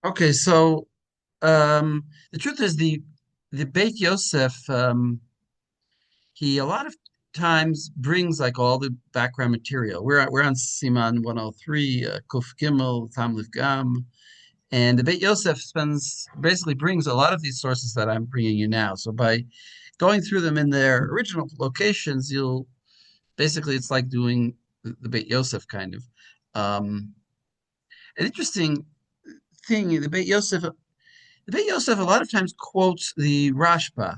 Okay, so the truth is the Beit Yosef he a lot of times brings like all the background material. We're on Siman 103, Kuf Gimel, Tam Lifgam, and the Beit Yosef spends basically brings a lot of these sources that I'm bringing you now. So by going through them in their original locations, you'll basically it's like doing the Beit Yosef kind of. An interesting thing, the Beit Yosef a lot of times quotes the Rashba.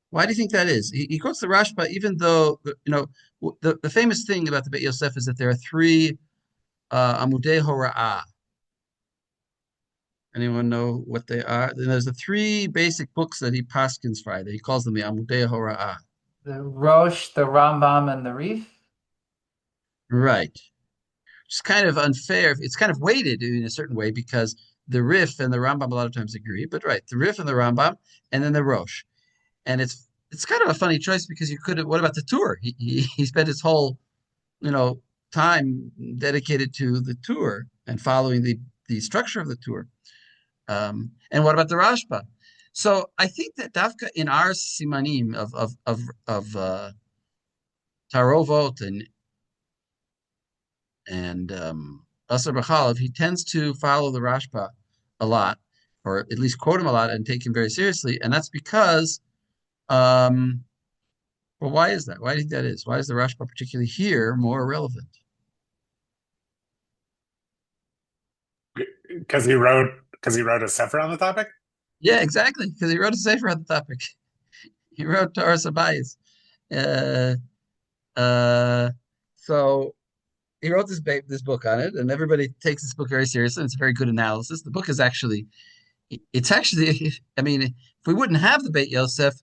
Why do you think that is? He quotes the Rashba, even though the famous thing about the Beit Yosef is that there are three Amudei Hora'ah. Anyone know what they are? And there's the three basic books that he paskins by. That he calls them the Amudei Hora'ah. The Rosh, the Rambam, and the Rif. Right. It's kind of unfair. It's kind of weighted in a certain way because the Rif and the Rambam a lot of times agree. But right, the Rif and the Rambam, and then the Rosh. And it's kind of a funny choice because you could have. What about the tour? He spent his whole you know time dedicated to the tour and following the structure of the tour. And what about the Rashba? So I think that Dafka in our simanim of Tarovot and Asar B'chalav, he tends to follow the Rashba a lot, or at least quote him a lot and take him very seriously, and that's because um, well, why is that? Why do you think that is? Why is the Rashba particularly here more relevant? Because he wrote a sefer on the topic. Yeah, exactly. Because he wrote a sefer on the topic. He wrote Torah Sabayis. Uh, uh, so he wrote this book on it, and everybody takes this book very seriously. It's a very good analysis. The book is it's actually, I mean, if we wouldn't have the Beit Yosef,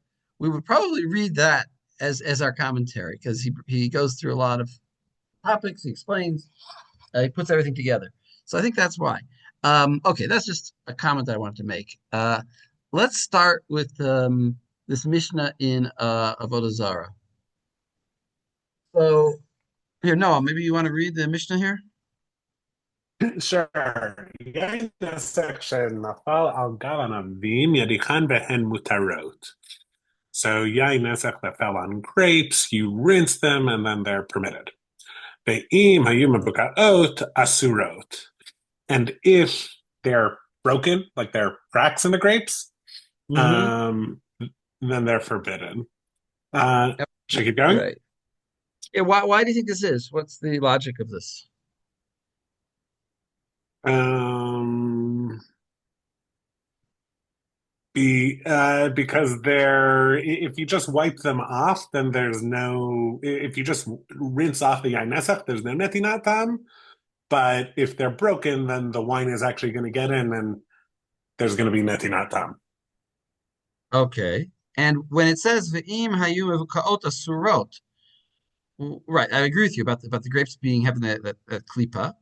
we would probably read that as our commentary because he goes through a lot of topics. He explains, he puts everything together. So I think that's why. Okay, that's just a comment that I wanted to make. Let's start with this Mishnah in Avodah Zarah. So here, Noah, maybe you want to read the Mishnah here? Sure. Yain section nafal al gavan avim yadichan behen mutarot. So yain nesach that fell on grapes, you rinse them and then they're permitted. Ve'im hayum bukaot asurot. And if they're broken, like there are cracks in the grapes, Mm-hmm. um, then they're forbidden. Yep. Should I keep going? Right. Yeah, why do you think this is? What's the logic of this? Um, because if you just wipe them off, then there's no, if you just rinse off the yain nesach, there's no netinat tam. But if they're broken, then the wine is actually going to get in and there's going to be netinat tam. Okay. And when it says Ve'im hayu mevukaot asurot, right, I agree with you about the grapes being having that klipa.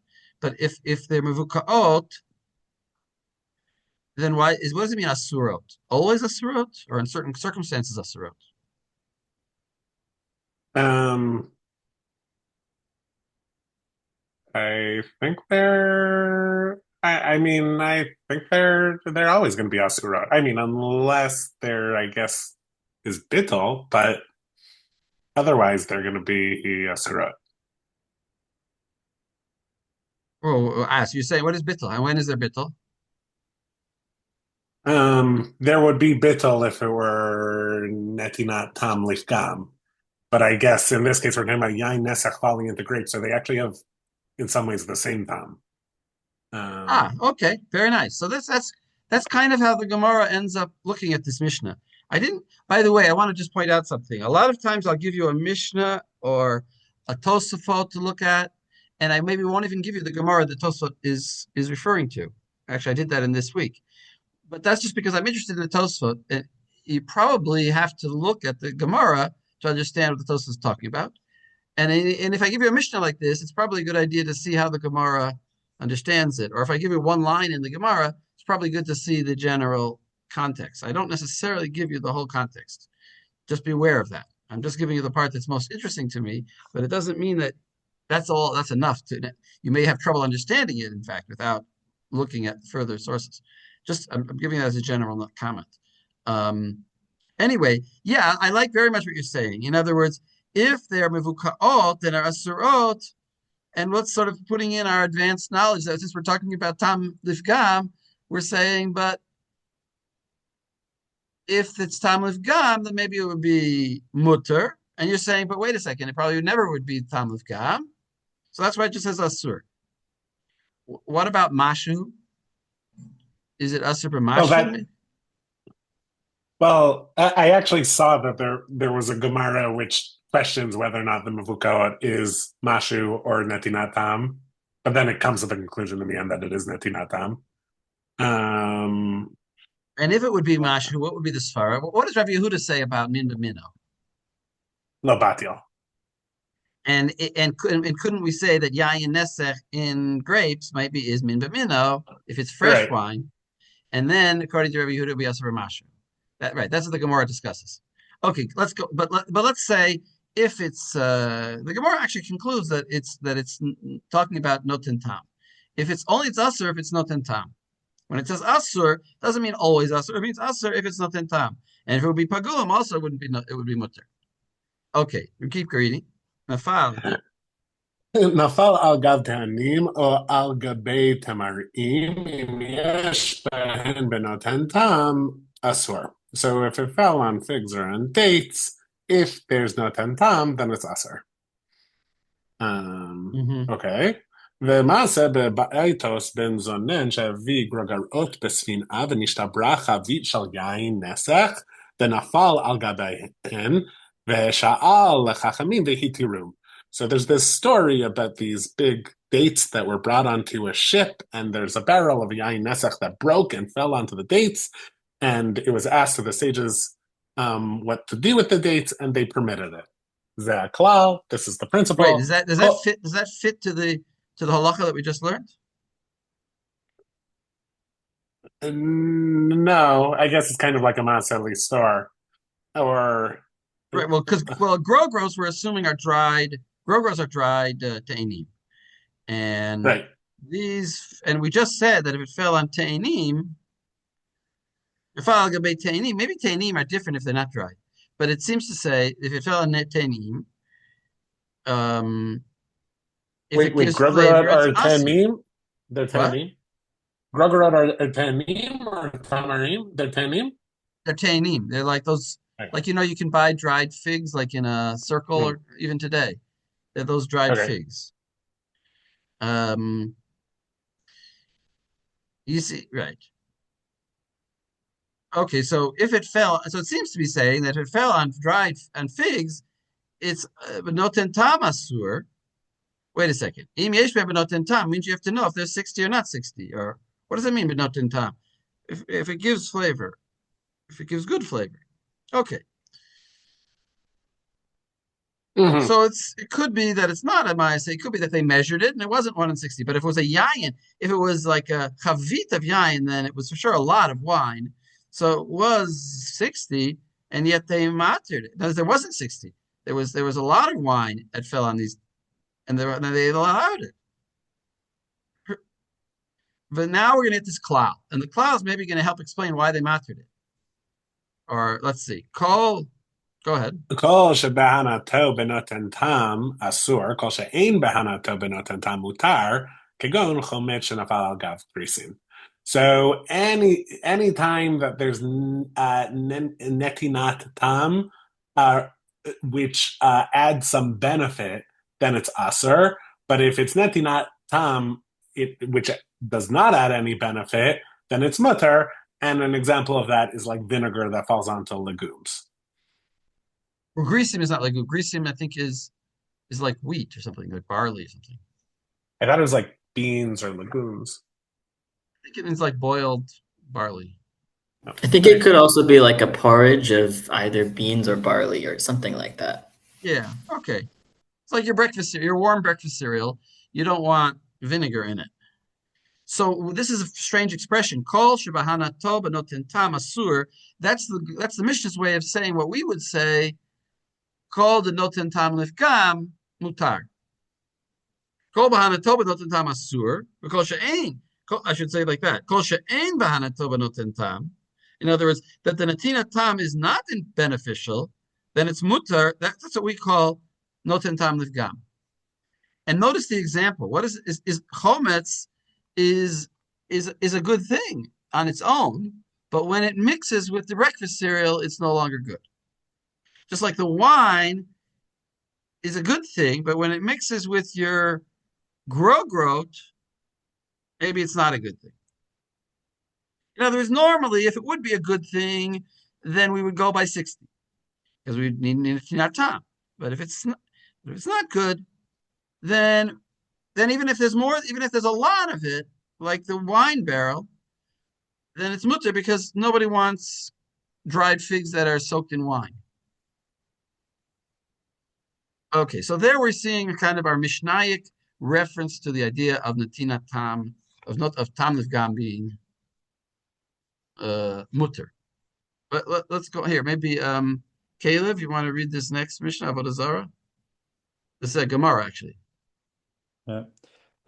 But if they're mevukaot, then what does it mean asurot? Always asurot, or in certain circumstances asurot? Um, I think I think they're always going to be asura. I mean, unless they're, I guess, is bittul, but otherwise they're going to be asura. Oh, so you're saying what is bittel and when is there bittel? There would be bittul if it were netinat tam lifgam, but I guess in this case we're talking about yain nesach falling into grapes, so they actually have, in some ways, the same tam. Ah, Um, okay, very nice. So that's kind of how the Gemara ends up looking at this Mishnah. I didn't, by the way, I want to just point out something. A lot of times I'll give you a Mishnah or a Tosafot to look at, and I maybe won't even give you the Gemara that Tosafot is referring to. Actually, I did that in this week. But that's just because I'm interested in the Tosafot. And you probably have to look at the Gemara to understand what the Tosafot is talking about. And if I give you a Mishnah like this, it's probably a good idea to see how the Gemara understands it. Or if I give you one line in the Gemara, it's probably good to see the general context. I don't necessarily give you the whole context. Just be aware of that. I'm just giving you the part that's most interesting to me, but it doesn't mean that that's enough to you may have trouble understanding it, in fact, without looking at further sources. Just I'm giving that as a general comment. Anyway, yeah, I like very much what you're saying. In other words, if they are mevukaot, then are asurot, and what's sort of putting in our advanced knowledge that since we're talking about tam lifgam, we're saying, but if it's tam lifgam, then maybe it would be mutter. And you're saying, but wait a second, it probably never would be tam lifgam. So that's why it just says asur. What about mashu? Is it asur Well, that b'mashu? well, I actually saw that there was a Gemara which questions whether or not the Mavukot is Mashu or Netinatam, but then it comes to the conclusion in the end that it is Netinatam. Um, And if it would be mashu, what would be the svara? What does Rabbi Yehuda say about min b'mino? Lobatio. And couldn't we say that yayin nesech in grapes might be is min b'mino if it's fresh Right. wine, and then according to Rabbi Yehuda, we also mashu. That right? That's what the Gemara discusses. Okay, let's go. But let's say if it's the Gemara actually concludes that it's talking about noten tam. If it's only it's asur if it's noten tam. When it says asur, doesn't mean always asur. It means asur if it's noten tam. And if it would be pagum, also it wouldn't be it would be mutter. Okay, we keep reading. Nafal. נפל על גב תאנים או על גבי תמרים, אם יש בהן בנותן טעם, אסור. So if it fell on figs or on dates, if there's noten tam, then it's asur. Okay. ומעשה בבעיתוס בן זונן שהביא גרגרות בספינה ונשתברה חבית של יין נסך ונפל על גביהן ושאל לחכמים והתירו. So there's this story about these big dates that were brought onto a ship, and there's a barrel of yain nesach that broke and fell onto the dates, and it was asked to the sages what to do with the dates, and they permitted it. Zaklal, this is the principle. Wait, does that fit to the halacha that we just learned? No, I guess it's kind of like a Maaseh store, or Right. Well, because grogros we're assuming are dried. Grogros are dried te'enim, and right. and we just said that if it fell on te'enim, if al gabei te'enim, maybe te'enim are different if they're not dried, but it seems to say if it fell on te'enim, if Wait, it gives grogrot flavor, are it's asur. tanim? They're tanim? Grogrot are tanim or tamarim? They're tanim? They're te'enim. They're like those, Okay. like you can buy dried figs like in a circle or even today. They're those dried Okay. figs. You see, right. Okay, so if it fell, so it seems to be saying that if it fell on figs, it's noten tam asur. Wait a second. Im yesh benoten tam means you have to know if they're 60 or not 60, or what does it mean benoten tam? If it gives flavor, if it gives good flavor. Okay. So it could be that it's not a ma'aseh. It could be that they measured it and it wasn't 1 in 60. But if it was a yayin, if it was like a chavit of yayin, then it was for sure a lot of wine. So it was 60, and yet they matered it. No, there wasn't 60. There was a lot of wine that fell on these, and they allowed it. But now we're going to get this klal, and the klal is maybe going to help explain why they matered it. Or let's see, go ahead. כל שבהנאתו בנותן טעם אסור, כל שאין בהנאתו בנותן טעם מותר, כגון חומץ שנפל על גב גריסים. So any time that there's netinat tam, which adds some benefit, then it's asur. But if it's netinat tam, which does not add any benefit, then it's mutter. And an example of that is like vinegar that falls onto legumes. Well, grisim is not like grisim. I think is like wheat or something, like barley or something. I thought it was like beans or legumes. I think it means like boiled barley. I think it could also be like a porridge of either beans or barley or something like that. Yeah. Okay. It's like your breakfast, your warm breakfast cereal. You don't want vinegar in it. So this is a strange expression. Kol shebahana toba noten tam asur. That's the Mishnah's way of saying what we would say. Kol the noten tam lifgam mutar. Kol bahana toba noten tam asur. Kol she'ein I should say like that. Kol she'ein b'hanato b'noten tam. In other words, that the natina tam is not beneficial, then it's mutar. That's what we call noten tam lifgam. And notice the example. What is chometz is is a good thing on its own, but when it mixes with the breakfast cereal, it's no longer good. Just like the wine is a good thing, but when it mixes with your growt, maybe it's not a good thing. In other words, normally, if it would be a good thing, then we would go by 60 because we need not time. But if it's not good, then even if there's more, even if there's a lot of it, like the wine barrel, then it's mutter because nobody wants dried figs that are soaked in wine. Okay, so there we're seeing a kind of our Mishnaic reference to the idea of natina tam, of not of tam lefgam being mutter. But us go here. Maybe Caleb, you want to read this next Mishnah Avodah Zarah? This is a Gemara actually. Yeah.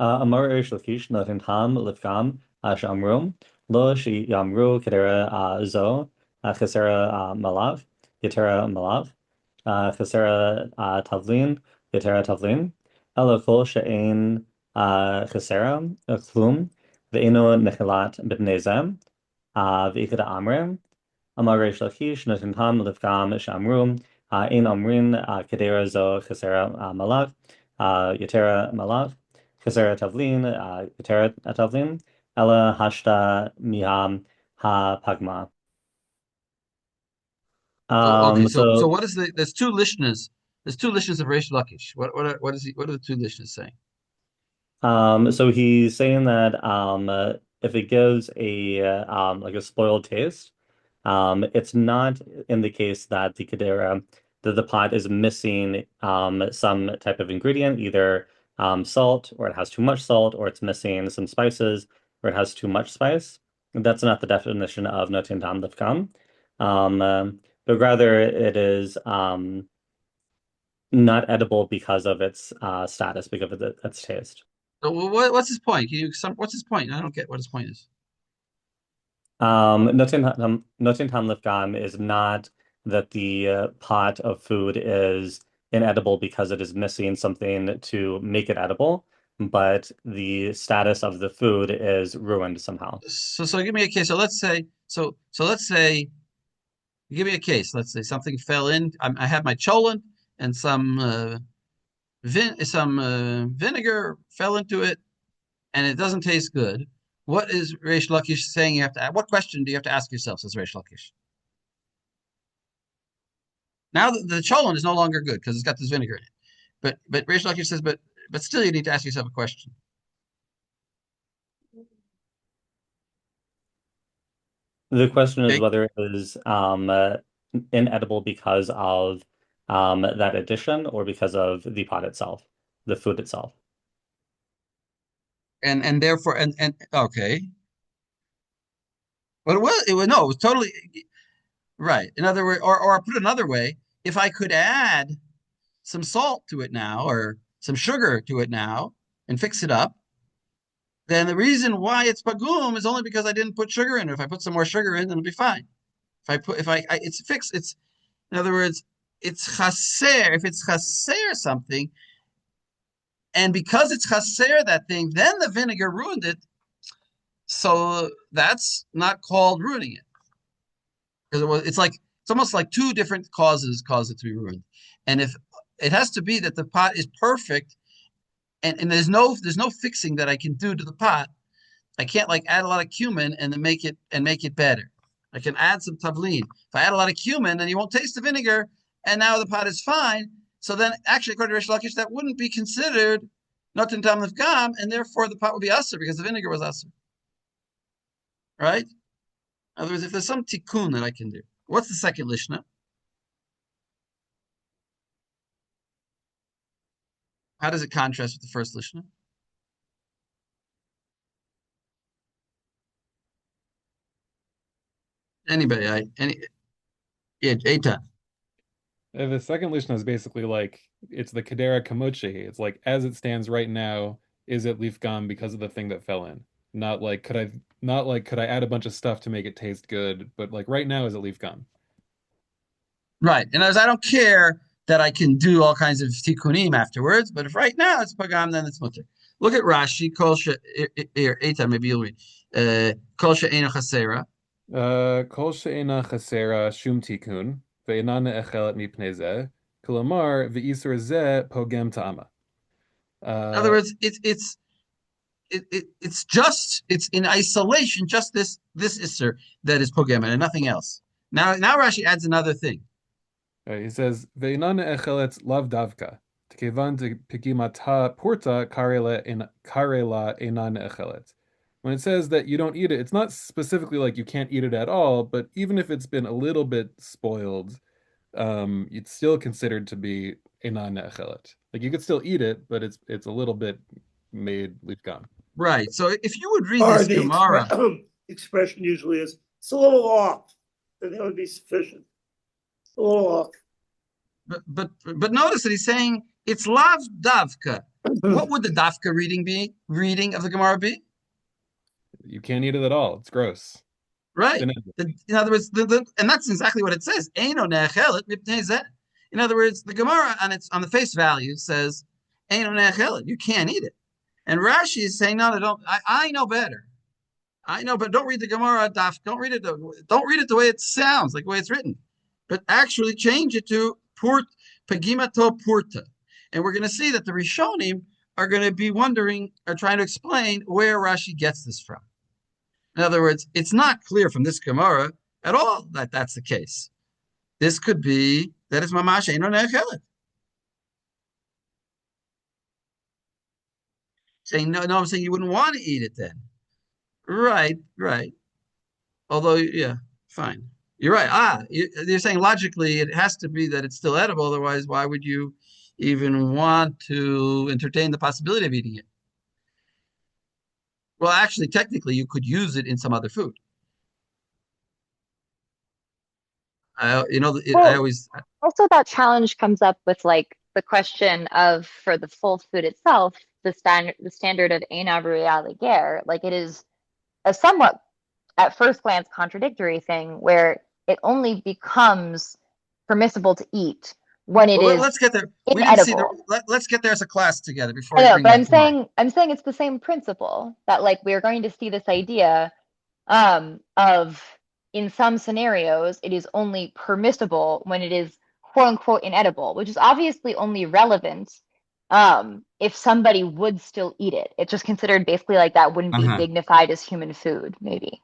Amar Reish Lakish Noten Tam Lifgam Shamrum Lo Shi Yamru Kedera Zo Chesera Malav Yetera Malav Chesera Tavlin Yetera Tavlin Elo Kol She'ein Chesera Klum Ve'ino Nechilat B'nei V'ikada Amrim Amar Reish Lakish Noten Tam Lifgam Shamrum Ein Amrin Kedera Zo Chesera Malav Yetera Malav Kesera Tavlin, Yetera Tavlin, Ella Hashta Miham Ha Pagma. Okay, so So what is the? There's two lishnas. There's two lishnas of Reish Lakish. What is he? What are the two lishnas saying? so he's saying that if it gives a like a spoiled taste, it's not in the case that the Kedera, that the pot is missing some type of ingredient, either salt, or it has too much salt, or it's missing some spices, or it has too much spice. That's not the definition of notin tam lefkam. But rather it is not edible because of its status, because of its taste. So what's his point? What's his point? I don't get what his point is. Noten tam lifgam is not that the pot of food is inedible because it is missing something to make it edible, but the status of the food is ruined somehow. So give me a case. So let's say give me a case. Let's say something fell in. I have my cholent and some vinegar fell into it, and it doesn't taste good. What is Reish Lakish saying? You have to. What question do you have to ask yourself? Says Reish Lakish. Now the cholent is no longer good because it's got this vinegar in it. But Reish Lakish says, but still you need to ask yourself a question. The question is Okay? whether it is inedible because of that addition or because of the pot itself, the food itself. And therefore and okay. But it was totally right. In other words, or put another way, if I could add some salt to it now or some sugar to it now and fix it up, then the reason why it's pagum is only because I didn't put sugar in it. If I put some more sugar in, then it'll be fine. It's fixed. It's in other words, it's chaser. If it's chaser something, and because it's chaser that thing, then the vinegar ruined it. So that's not called ruining it because it's almost like two different causes cause it to be ruined. And if it has to be that the pot is perfect, and there's no fixing that I can do to the pot. I can't like add a lot of cumin and then make it better. I can add some tavlin. If I add a lot of cumin, then you won't taste the vinegar, and now the pot is fine. So then, actually, according to Reish Lakish, that wouldn't be considered noten tam lefgam, and therefore the pot would be aser because the vinegar was aser. Right? In other words, if there's some tikkun that I can do, what's the second lishna? How does it contrast with the first lishna? Anybody? Yeah, Eitan. The second Lishna is basically like it's the Kadera Kamoche. It's like as it stands right now, is it Lifgam because of the thing that fell in? Not like could I add a bunch of stuff to make it taste good, but like right now is it Lifgam. Right. And as I don't care that I can do all kinds of tikkunim afterwards, but if right now it's pagam, then it's mutter. Look at Rashi, kol she, here, Eitan, maybe you'll read. Kol she'ena chasera. Kol she'ena chasera shum tikun, ve'ena ne'echelet mipnei zeh, klamar ve'isur zeh pogem ta'ama. In other words, it's in isolation, just this isser that is pogem and nothing else. Now Rashi adds another thing. He says ve'ena ne'echelet lav davka. Tkevan pigimata porta karela ena ne'echelet. When it says that you don't eat it, it's not specifically like you can't eat it at all, but even if it's been a little bit spoiled, it's still considered to be ena ne'echelet. Like you could still eat it, but it's a little bit made lifgam. Right. So if you would read Or this the Gemara, expression usually is, it's a little off, then that would be sufficient. A little off. but notice that he's saying it's lav davka. What would the davka reading of the Gemara be? You can't eat it at all. It's gross. Right. It's In other words, and that's exactly what it says. Eino ne'echelet mipnei zeh. In other words, the Gemara on the face value says Eino ne'echelet. You can't eat it. And Rashi is saying, no, don't. I know better. I know, but don't read the Gemara daf. Don't read it. Don't read it the way it sounds, like the way it's written, but actually change it to pagimato purta. And we're going to see that the Rishonim are going to be wondering or trying to explain where Rashi gets this from. In other words, it's not clear from this Gemara at all that that's the case. This could be that it's mamash eino ne'echelet. Saying no, I'm saying you wouldn't want to eat it then. Right. Although, yeah, fine. You're right. You're saying logically it has to be that it's still edible. Otherwise, why would you even want to entertain the possibility of eating it? Well, actually, technically, you could use it in some other food. I always. Also, that challenge comes up with like the question of for the full food itself, the standard of Eina B'riya Ger, like it is a somewhat at first glance contradictory thing where it only becomes permissible to eat when it is let's get there. We didn't see let's get there as a class together before. I know, but I'm saying it's the same principle that like we are going to see this idea of in some scenarios it is only permissible when it is quote unquote inedible, which is obviously only relevant if somebody would still eat it. It's just considered basically like that wouldn't be dignified as human food, maybe.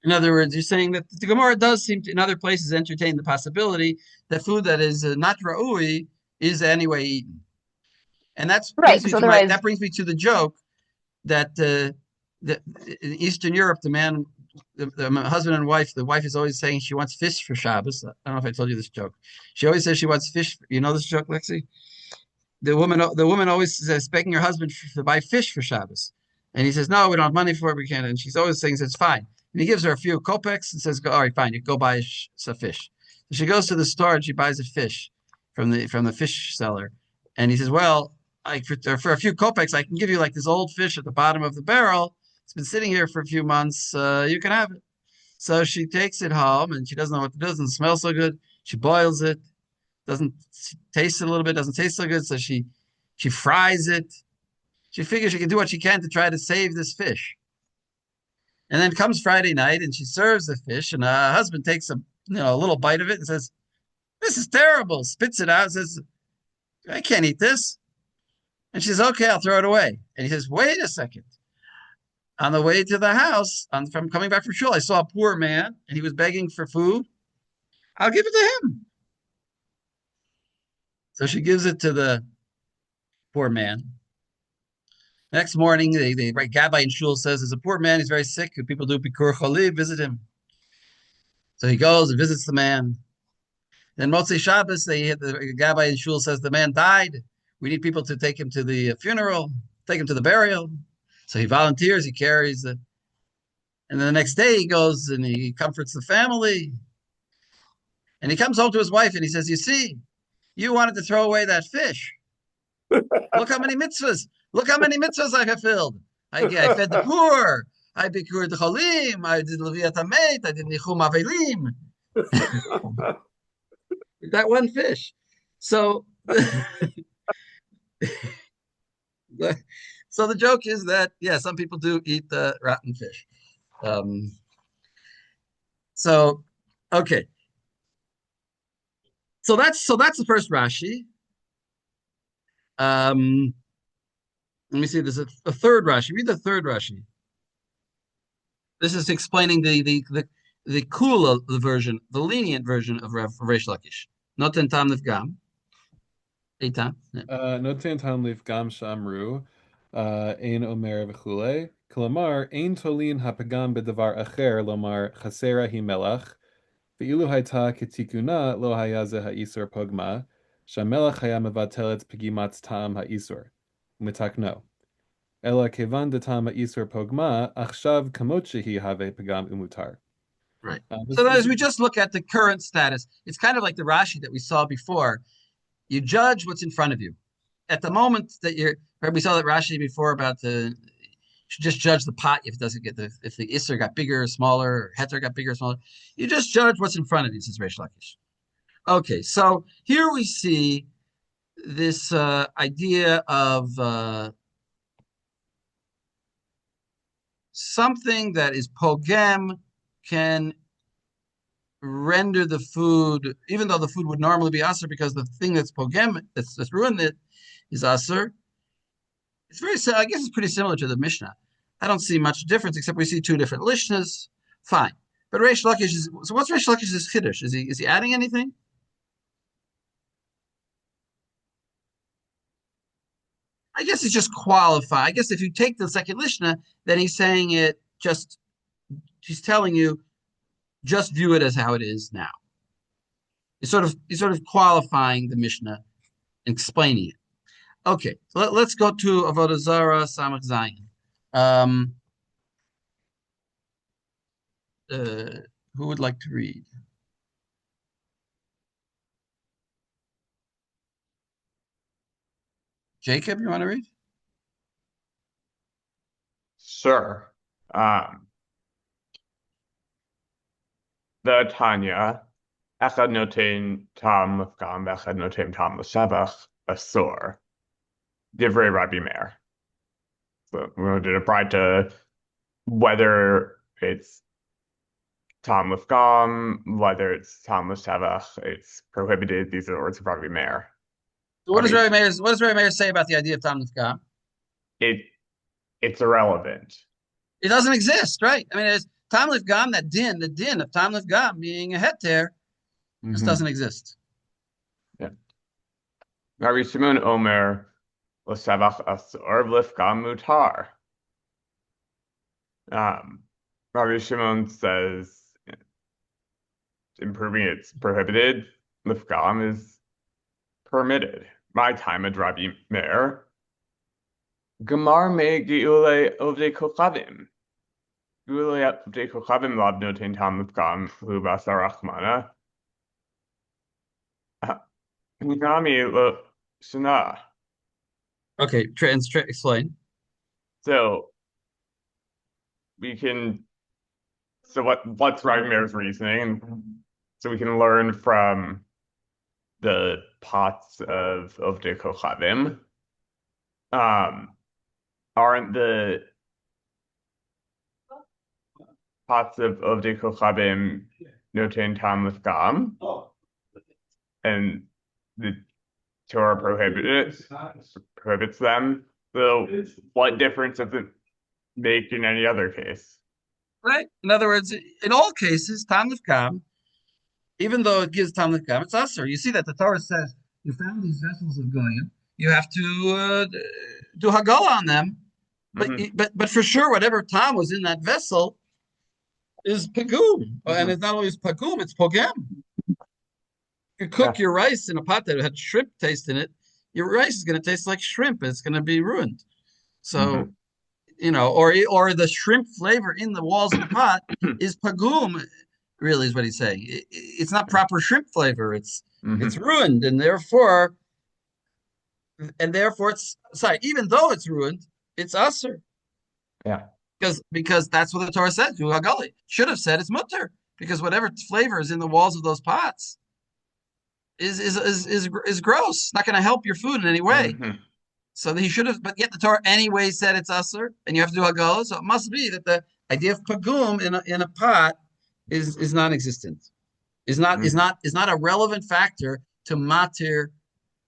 In other words, you're saying that the Gemara does seem to, in other places, entertain the possibility that food that is not ra'ui is anyway eaten. And that brings me to the joke that in Eastern Europe, the husband and wife, the wife is always saying she wants fish for Shabbos. I don't know if I told you this joke. She always says she wants fish. You know this joke, Lexi? The woman always says, begging her husband to buy fish for Shabbos. And he says, no, we don't have money for it. We can't. And she's always saying, it's fine. And he gives her a few kopecks and says, all right, fine, you go buy some fish. So she goes to the store and she buys a fish from the fish seller. And he says, well, for a few kopecks, I can give you like this old fish at the bottom of the barrel. It's been sitting here for a few months. You can have it. So she takes it home and she doesn't know what to do. It doesn't smell so good. She boils it. Doesn't taste it a little bit. Doesn't taste so good. So she fries it. She figures she can do what she can to try to save this fish. And then comes Friday night and she serves the fish and her husband takes a little bite of it and says, this is terrible. Spits it out and says, I can't eat this. And she says, okay, I'll throw it away. And he says, wait a second. On the way to the house, from coming back from shul, I saw a poor man and he was begging for food. I'll give it to him. So she gives it to the poor man. Next morning, the Rabbi in shul says, there's a poor man, he's very sick. People do Bikur Choli, visit him. So he goes and visits the man. Then Motzei Shabbos, the Rabbi in shul says, the man died. We need people to take him to the funeral, take him to the burial. So he volunteers, he carries it. And then the next day he goes and he comforts the family. And he comes home to his wife and he says, you see, you wanted to throw away that fish. Look how many mitzvahs I have filled. I fed the poor. I bikured the cholim. I did leviat hamet. I did nichum avelim. That one fish. So, so the joke is that some people do eat the rotten fish. Um, so, okay. So that's the first Rashi. Let me see. There's a third Rashi. Read the third Rashi. This is explaining the kula the version, the lenient version of Reish Lakish. Noten tam Lifgam. Eitan. Noten tam Lifgam shamru ein omer v'chule. Klamar ein tolin hapagam bedavar acher lomar chasera hi melach ve'ilu hayta ketikuna lo haya ze ha'isur pogma shamelach haya mevatelet pagimat tam ha'isur umitakno. Ela kevan detam ha'isur pogma achshav kamot shehi have pagam umutar. Right. So as we just look at the current status, it's kind of like the Rashi that we saw before. You judge what's in front of you. At the moment that we saw that Rashi before about you should just judge the pot if it doesn't if the Isser got bigger or smaller, or Heter got bigger or smaller. You just judge what's in front of you, says Reish Lakish. Okay, so here we see this idea of something that is pogem can render the food, even though the food would normally be aser, because the thing that's pogem, that's ruined it, is aser. It's I guess it's pretty similar to the Mishnah. I don't see much difference, except we see two different lishnas. Fine. But Reish Lakish so what's Reish Lakish's chiddush? Is he adding anything? I guess it's just qualify. I guess if you take the second lishna, then he's saying he's telling you, just view it as how it is now. He's sort of qualifying the Mishnah and explaining it. Okay, so let's go to Avodah Zarah Samach Zayin. Who would like to read? Jacob, you want to read? Sure. The Tanya, Echad Noten Tam Lifgam, Echad Noten Tam L'Shabach, Asur. Divrei Rabbi Meir. So we're going to apply to whether it's Tam Lifgam, whether it's Tam L'Shabach, it's prohibited. These are the words of Rabbi Meir. So what does Rabbi Meir say about the idea of Tam Lifgam? It's irrelevant. It doesn't exist, right? I mean, it's Tam Lifgam, the din of Tam Lifgam being a heter, just doesn't exist. Yeah. Rabbi Siman Omer L'Shabach Asur Lifgam Mutar. Rabbi Shimon says improving it's prohibited. Lifgam is permitted. My time at Rabbi Meir. Gemar me giule ovdei kochavim. Giule ovdei kochavim lav noten tam lifgam hu basar rachmana. Nami lo shana. Okay, explain. So what's Rabbi Meir's reasoning? So we can learn from the pots of ovdei kochavim. Aren't the pots of ovdei kochavim noten tam lifgam? And the Torah prohibits them. So what difference does it make in any other case? Right? In other words, in all cases, Tam Lifgam, even though it gives Tam Lifgam, it's Asur. You see that the Torah says, you found these vessels of Goyim, you have to do Hagala on them, but for sure, whatever Tam was in that vessel is Pagum. And it's not always Pagum, it's Pogem. You cook your rice in a pot that had shrimp taste in it, your rice is going to taste like shrimp. It's going to be ruined. So, or the shrimp flavor in the walls of the pot is pagum, really is what he's saying. It's not proper shrimp flavor. It's ruined. And therefore it's, sorry, even though it's ruined, it's usher. Yeah. Because that's what the Torah said. Uhagali should have said it's mutter because whatever flavor is in the walls of those pots is gross. Not going to help your food in any way. Hmm. So he should have, but yet the Torah anyway said it's usher, and you have to do hagala. So it must be that the idea of pagum in a pot is non-existent. Is not a relevant factor to matir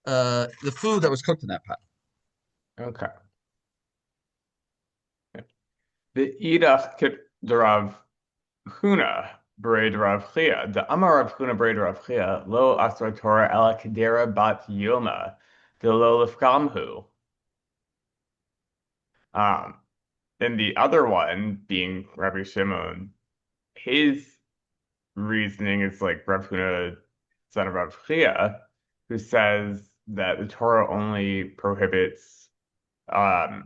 the food that was cooked in that pot. Okay. The idach kit derav huna braid rav chia. The amar rav huna braid rav chia lo asra Torah ela kedera bat yoma de lo lifgamhu. And the other one being Rabbi Shimon, his reasoning is like Rav Huna, son of Rav Chia, who says that the Torah only prohibits a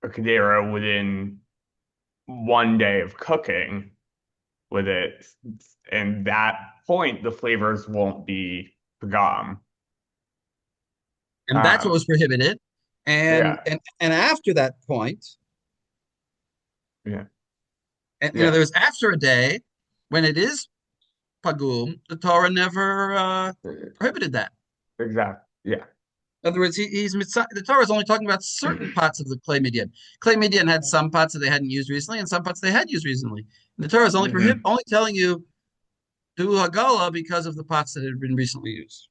kedera within 1 day of cooking with it, and that point the flavors won't be pagam. And that's what was prohibited. And Yeah. and after that point, Yeah. and Yeah. there was after a day when it is pagum, the Torah never prohibited that. Exactly. Yeah. In other words, the Torah is only talking about certain pots of the clay median. Clay median had some pots that they hadn't used recently, and some pots they had used recently. And the Torah is only telling you do hagala because of the pots that had been recently used,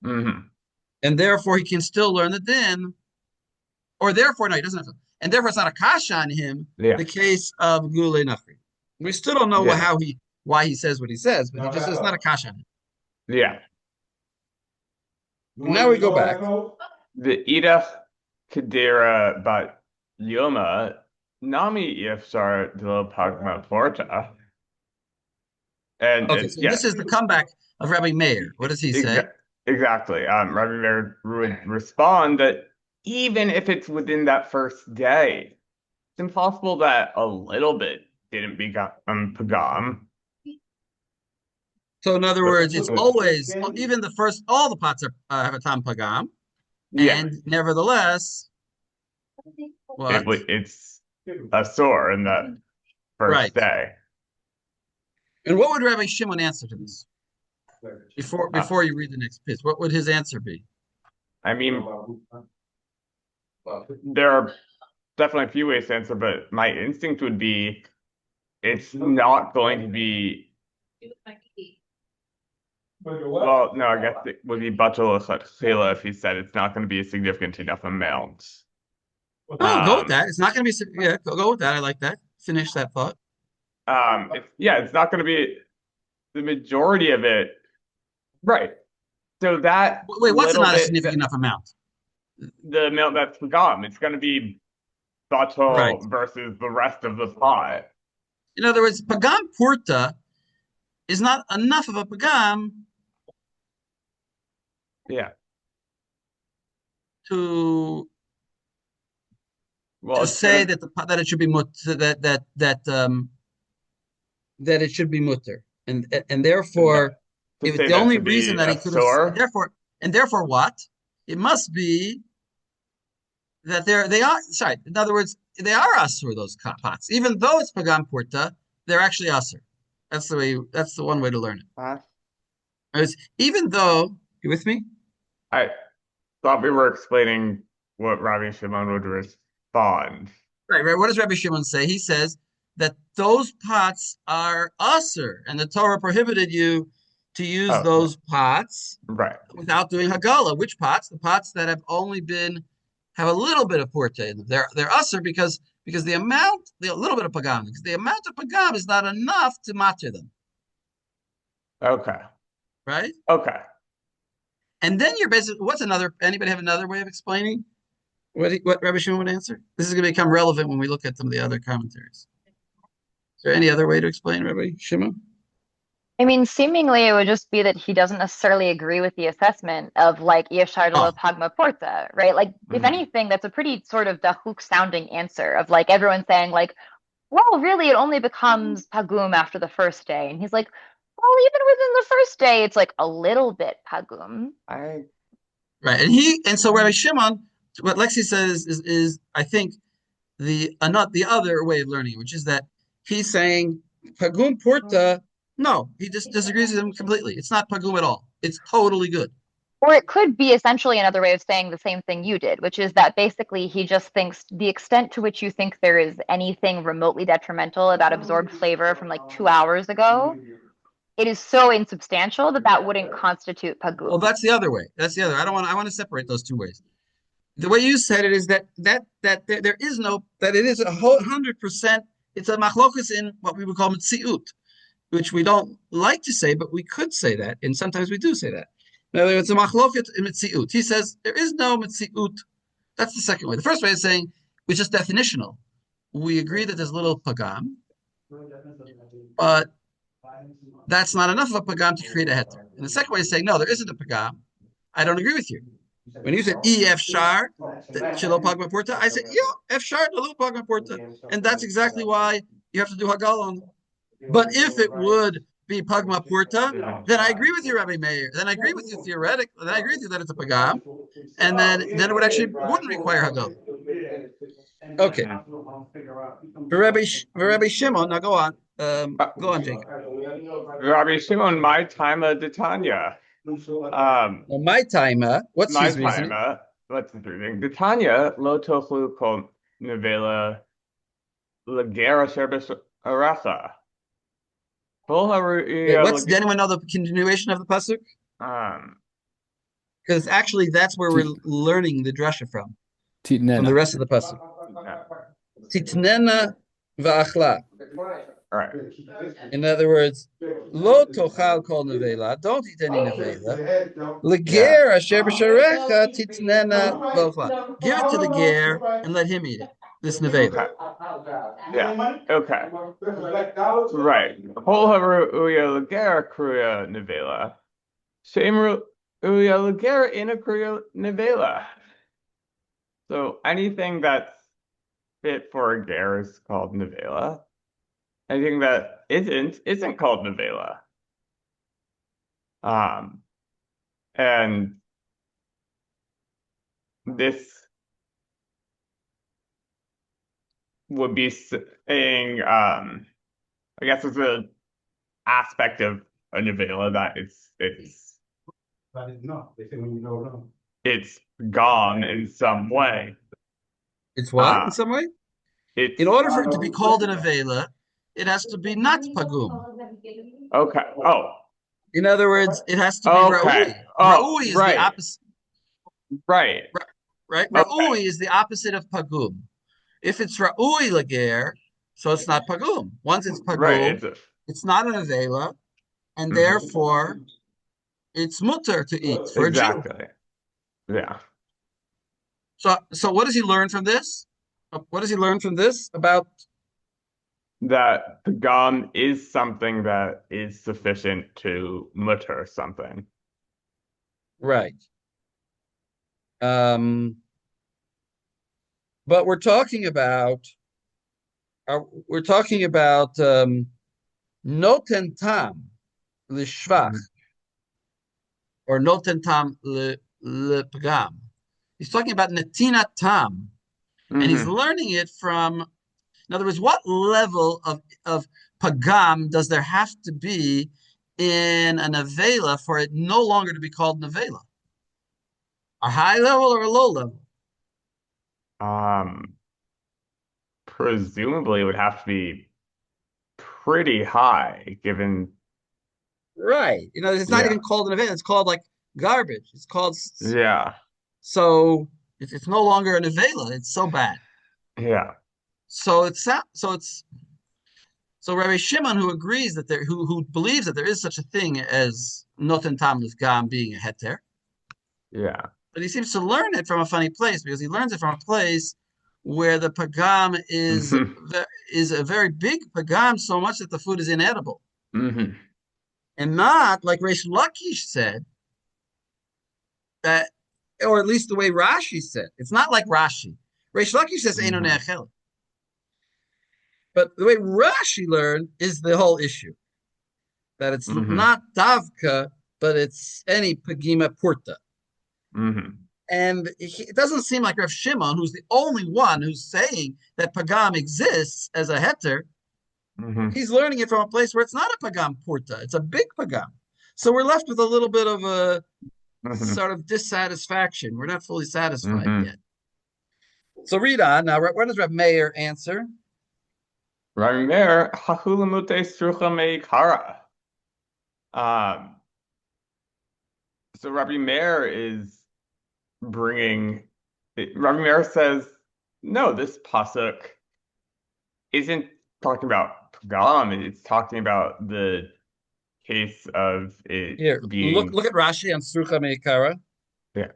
and therefore he can still learn the din, or therefore no, he doesn't have to, and therefore it's not a kasha on him. Yeah. The case of gulei nachri, we still don't know Yeah. why he says what he says, but he just says it's not a kasha on him. Yeah. And now we go back. The idach kedera bat yoma nami ifsar de lo pagma porta. And Okay, so this is the comeback of Rabbi Meir. What does he say? Exactly. Rabbi Meir would respond that even if it's within that first day, it's impossible that a little bit didn't become pagam. So in other words, it's always even the first. All the pots have a tam pagam, Yeah. and nevertheless, what? It's a sore in that first day. And what would Rabbi Shimon answer to this? Before you read the next piece, what would his answer be? I mean, there are definitely a few ways to answer, but my instinct would be it's not going to be. Well, no, I guess it would be batul chila if he said it's not going to be a significant enough amount. Oh, go with that. It's not going to be. Yeah, go with that. I like that. Finish that thought. It's not going to be the majority of it, right? So that wait, what's not a significant enough amount? The amount that's forgotten. It's going to be batul versus the rest of the pot. In other words, pagam purta is not enough of a pagam. Yeah. To say that it should be that it should be mutter, and therefore, if the only reason that he could have, therefore what? It must be that they are. Sorry, in other words, they are asur, those pots, even though it's pagam purta, they're actually asur. That's the one way to learn it. Even though, you with me? I thought we were explaining what Rabbi Shimon would respond. Right. What does Rabbi Shimon say? He says that those pots are asur, and the Torah prohibited you to use those pots without doing hagala. Which pots? The pots that have a little bit of purta in them. They're asur because the amount, a little bit of pagam, because the amount of pagam is not enough to matir them. Okay. Right? Okay. And then you're basically, anybody have another way of explaining what Rabbi Shimon would answer? This is going to become relevant when we look at some of the other commentaries. Is there any other way to explain Rabbi Shimon? I mean, seemingly it would just be that he doesn't necessarily agree with the assessment of like Yeshar de lo Pagma Porta, right? Like, if anything, that's a pretty sort of dahuk sounding answer of like everyone saying like, well, really, it only becomes pagum after the first day. And he's like, well, even within the first day, it's like a little bit pagum. Right. And so Rabbi Shimon, what Lexi says is I think not the other way of learning, which is that he's saying pagum purta. No, he just disagrees with him completely. It's not pagum at all. It's totally good. Or it could be essentially another way of saying the same thing you did, which is that basically he just thinks the extent to which you think there is anything remotely detrimental about absorbed flavor from like 2 hours ago, it is so insubstantial that that wouldn't constitute Well, pagum. that's the other way. That's the other. I want to separate those two ways. The way you said it is that there is no, that it is 100%. It's a machlokus in what we would call mitziut, which we don't like to say, but we could say that, and sometimes we do say that. In other words, it's a machloket in mitziut. He says there is no mitziut. That's the second way. The first way is saying it's just definitional. We agree that there's a little pagam, but that's not enough of a pagam to create a heter. And the second way is saying no, there isn't a pagam. I don't agree with you. When you said EF shar, Shilo Pagma Porta, I said, yeah, F shar, the little Pagma Porta. And that's exactly why you have to do Hagal on. But if it would be Pagma Porta, then I agree with you, Rabbi Meir. Then I agree with you theoretically. Then I agree with you that it's a Pagam. And then it would actually wouldn't require Hagal. Okay. For Rabbi Shimon, now go on. Go on, Jacob. Rabbi Shimon, my time of Tanya. Well, my timer, what's My his reasoning? time, what's his reasoning? The Tanya lo tochlu kol nevela legera sherbes aracha. Wait, does anyone know the continuation of the pasuk? Because actually, that's where we're learning the drasha from the Titnena. rest of the pasuk. Titnena va'achla. All right. In other words, lo tochal kol nevela. Don't eat any nevela. Leger asher b'sharecha titnena va'achla. Give it to the ger and let him eat it. This nevela. Yeah. Okay. Right. Hol haru uya legera kruya nevela. Shemru uya legera ina kruya nevela. So anything that's fit for a ger is called nevela. Anything that isn't called nevela. And this would be saying, I guess it's an aspect of a nevela that it's gone in some way. It's what in some way? It's In order for it to be called an avela, it has to be not pagum. okay. Oh, In other words, it has to be okay. ra'ui. Oh, Ra'ui is right. the opposite. Right. Right? Okay. Ra'ui is the opposite of pagum. If it's ra'ui lager, so it's not pagum. Once it's Right. pagum, it's not an avela, and therefore it's mutter to eat for a Jew. Exactly. Yeah. So what does he learn from this? What does he learn from this about? That the gum is something that is sufficient to mutter something. Right. But we're talking about Noten tam l'shvach or Noten tam l'pgam. He's talking about netina tam, and he's learning it from. In other words, what level of pagam does there have to be in a nevela for it no longer to be called nevela? A high level or a low level? Presumably it would have to be pretty high, given. Right. It's not even called an nevela. It's called like garbage. It's called. Yeah. So it's no longer a nevela. It's so bad. Yeah. So Rabbi Shimon, who agrees that who believes that there is such a thing as noten tam lifgam being a heter. Yeah. But he seems to learn it from a funny place because he learns it from a place where the pagam is a very big pagam, so much that the food is inedible, and not like Reish Lakish said that, or at least the way Rashi said. It's not like Rashi. Reish Lakish says Eino ne'achel. But the way Rashi learned is the whole issue. That it's not davka, but it's any pagima purta. And it doesn't seem like Rav Shimon, who's the only one who's saying that pagam exists as a heter, he's learning it from a place where it's not a pagam purta, it's a big pagam. So we're left with a little bit of a sort of dissatisfaction. We're not fully satisfied yet. So read on. Now, what does Reb Meir answer? Rabbi Meir, hahulamute strucha meikara. So Rabbi Meir is bringing. Rabbi Meir says, no, this pasuk isn't talking about pagam. It's talking about the case of it Here, being. look at Rashi on strucha meikara. Yeah.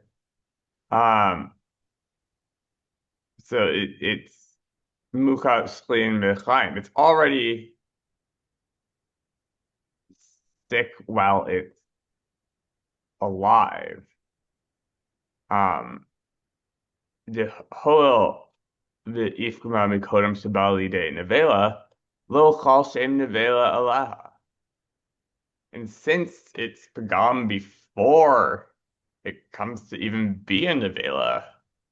So it's mukat shlein mechaim. It's already sick while it's alive. The whole the ifkuma mikodam shabali de nevela lo chal shem nevela alaha. And since it's pagam before it comes to even be a nevela,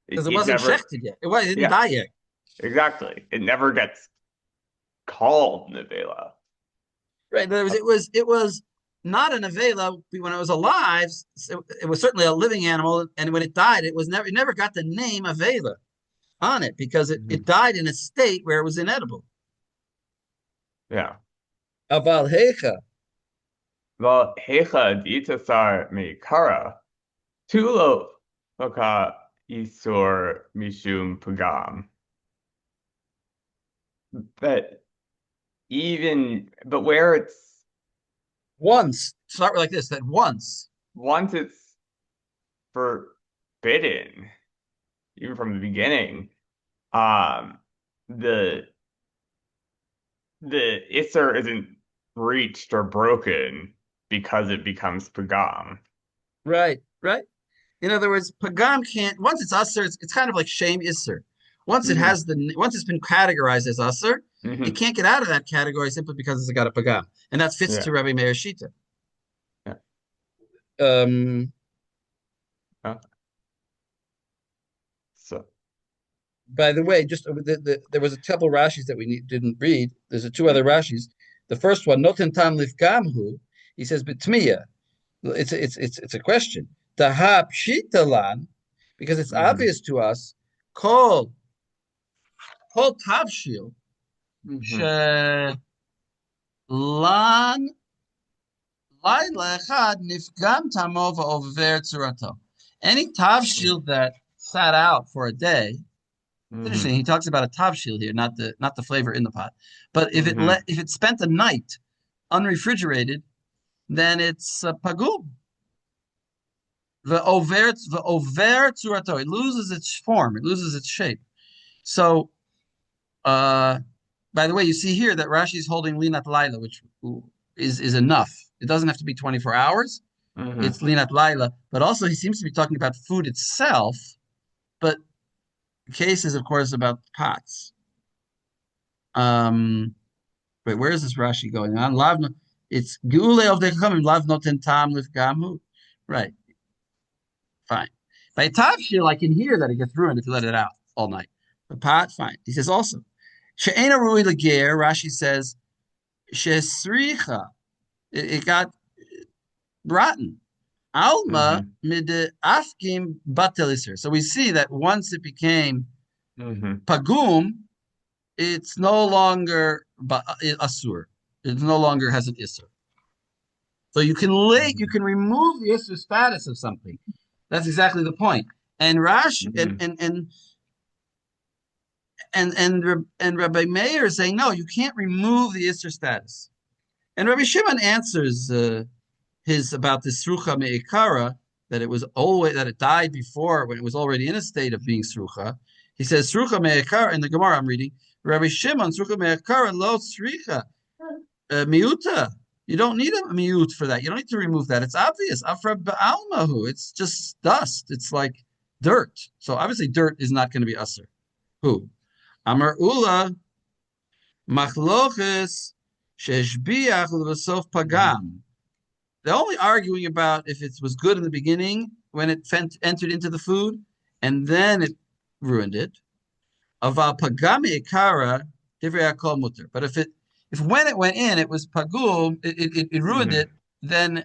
Because it wasn't never, shechted yet. It didn't die yet. Exactly. It never gets called nevela. Right. In other words, it was not an avela when it was alive. It was certainly a living animal, and when it died, it never got the name avela on it because it died in a state where it was inedible. Yeah. Aval hecha. Well, hecha ditasar meikara tulo loka isur mishum pagam. But where it's once, start like this, that once it's forbidden, even from the beginning, the Isser isn't breached or broken because it becomes pagam. Right. In other words, pagam can't, once it's usser, it's kind of like shame isser. Once once it's been categorized as usser, it can't get out of that category simply because it's got a pagam. And that fits to Rabbi Meir Shita. So, by the way, just there was a couple Rashis that we didn't read. There's two other Rashis. The first one, Noten tam Lifgam hu, he says betmiya. It's a question. Taha pshitalan, because it's obvious to us. Kol tavshil lan laila echad nifgam tamo va'over tzurato. Any tavshil that sat out for a day. Interesting. He talks about a tavshil here, not the flavor in the pot. But if it spent a night unrefrigerated, then it's pagum. The over tzurato. It loses its form. It loses its shape. So, by the way, you see here that Rashi is holding linat laila, which is enough. It doesn't have to be 24 hours. It's linat laila, but also he seems to be talking about food itself. But the case is, of course, about pots. Wait, where is this Rashi going on? Lavno, it's geule of the coming. Lav noten tam lifgamu. Right. Fine. By tavshil, I can hear that it gets ruined if you let it out all night. The pot, fine. He says also, she'ena rui leger. Rashi says, she'sricha. It got rotten. Alma mid afkim bateliser. So we see that once it became pagum, it's no longer asur. It no longer has an isser. So you can remove the isser status of something. That's exactly the point. And Rashi and Rabbi Meir is saying no, you can't remove the isser status. And Rabbi Shimon answers his about this srucha me'ikara, that it died before when it was already in a state of being srucha. He says srucha me'ikara in the Gemara I'm reading. Rabbi Shimon srucha me'ikara lo sricha miuta. You don't need a miut for that. You don't need to remove that. It's obvious. Afra ba'almahu. It's just dust. It's like dirt. So obviously dirt is not going to be usher. Who? Amar ula machloches sheshbiach l'vasof pagam. They're only arguing about if it was good in the beginning entered into the food, and then it ruined it. Aval pagami ikara divrei hakol mutter. But if when it went in, it was pagum, it ruined it, then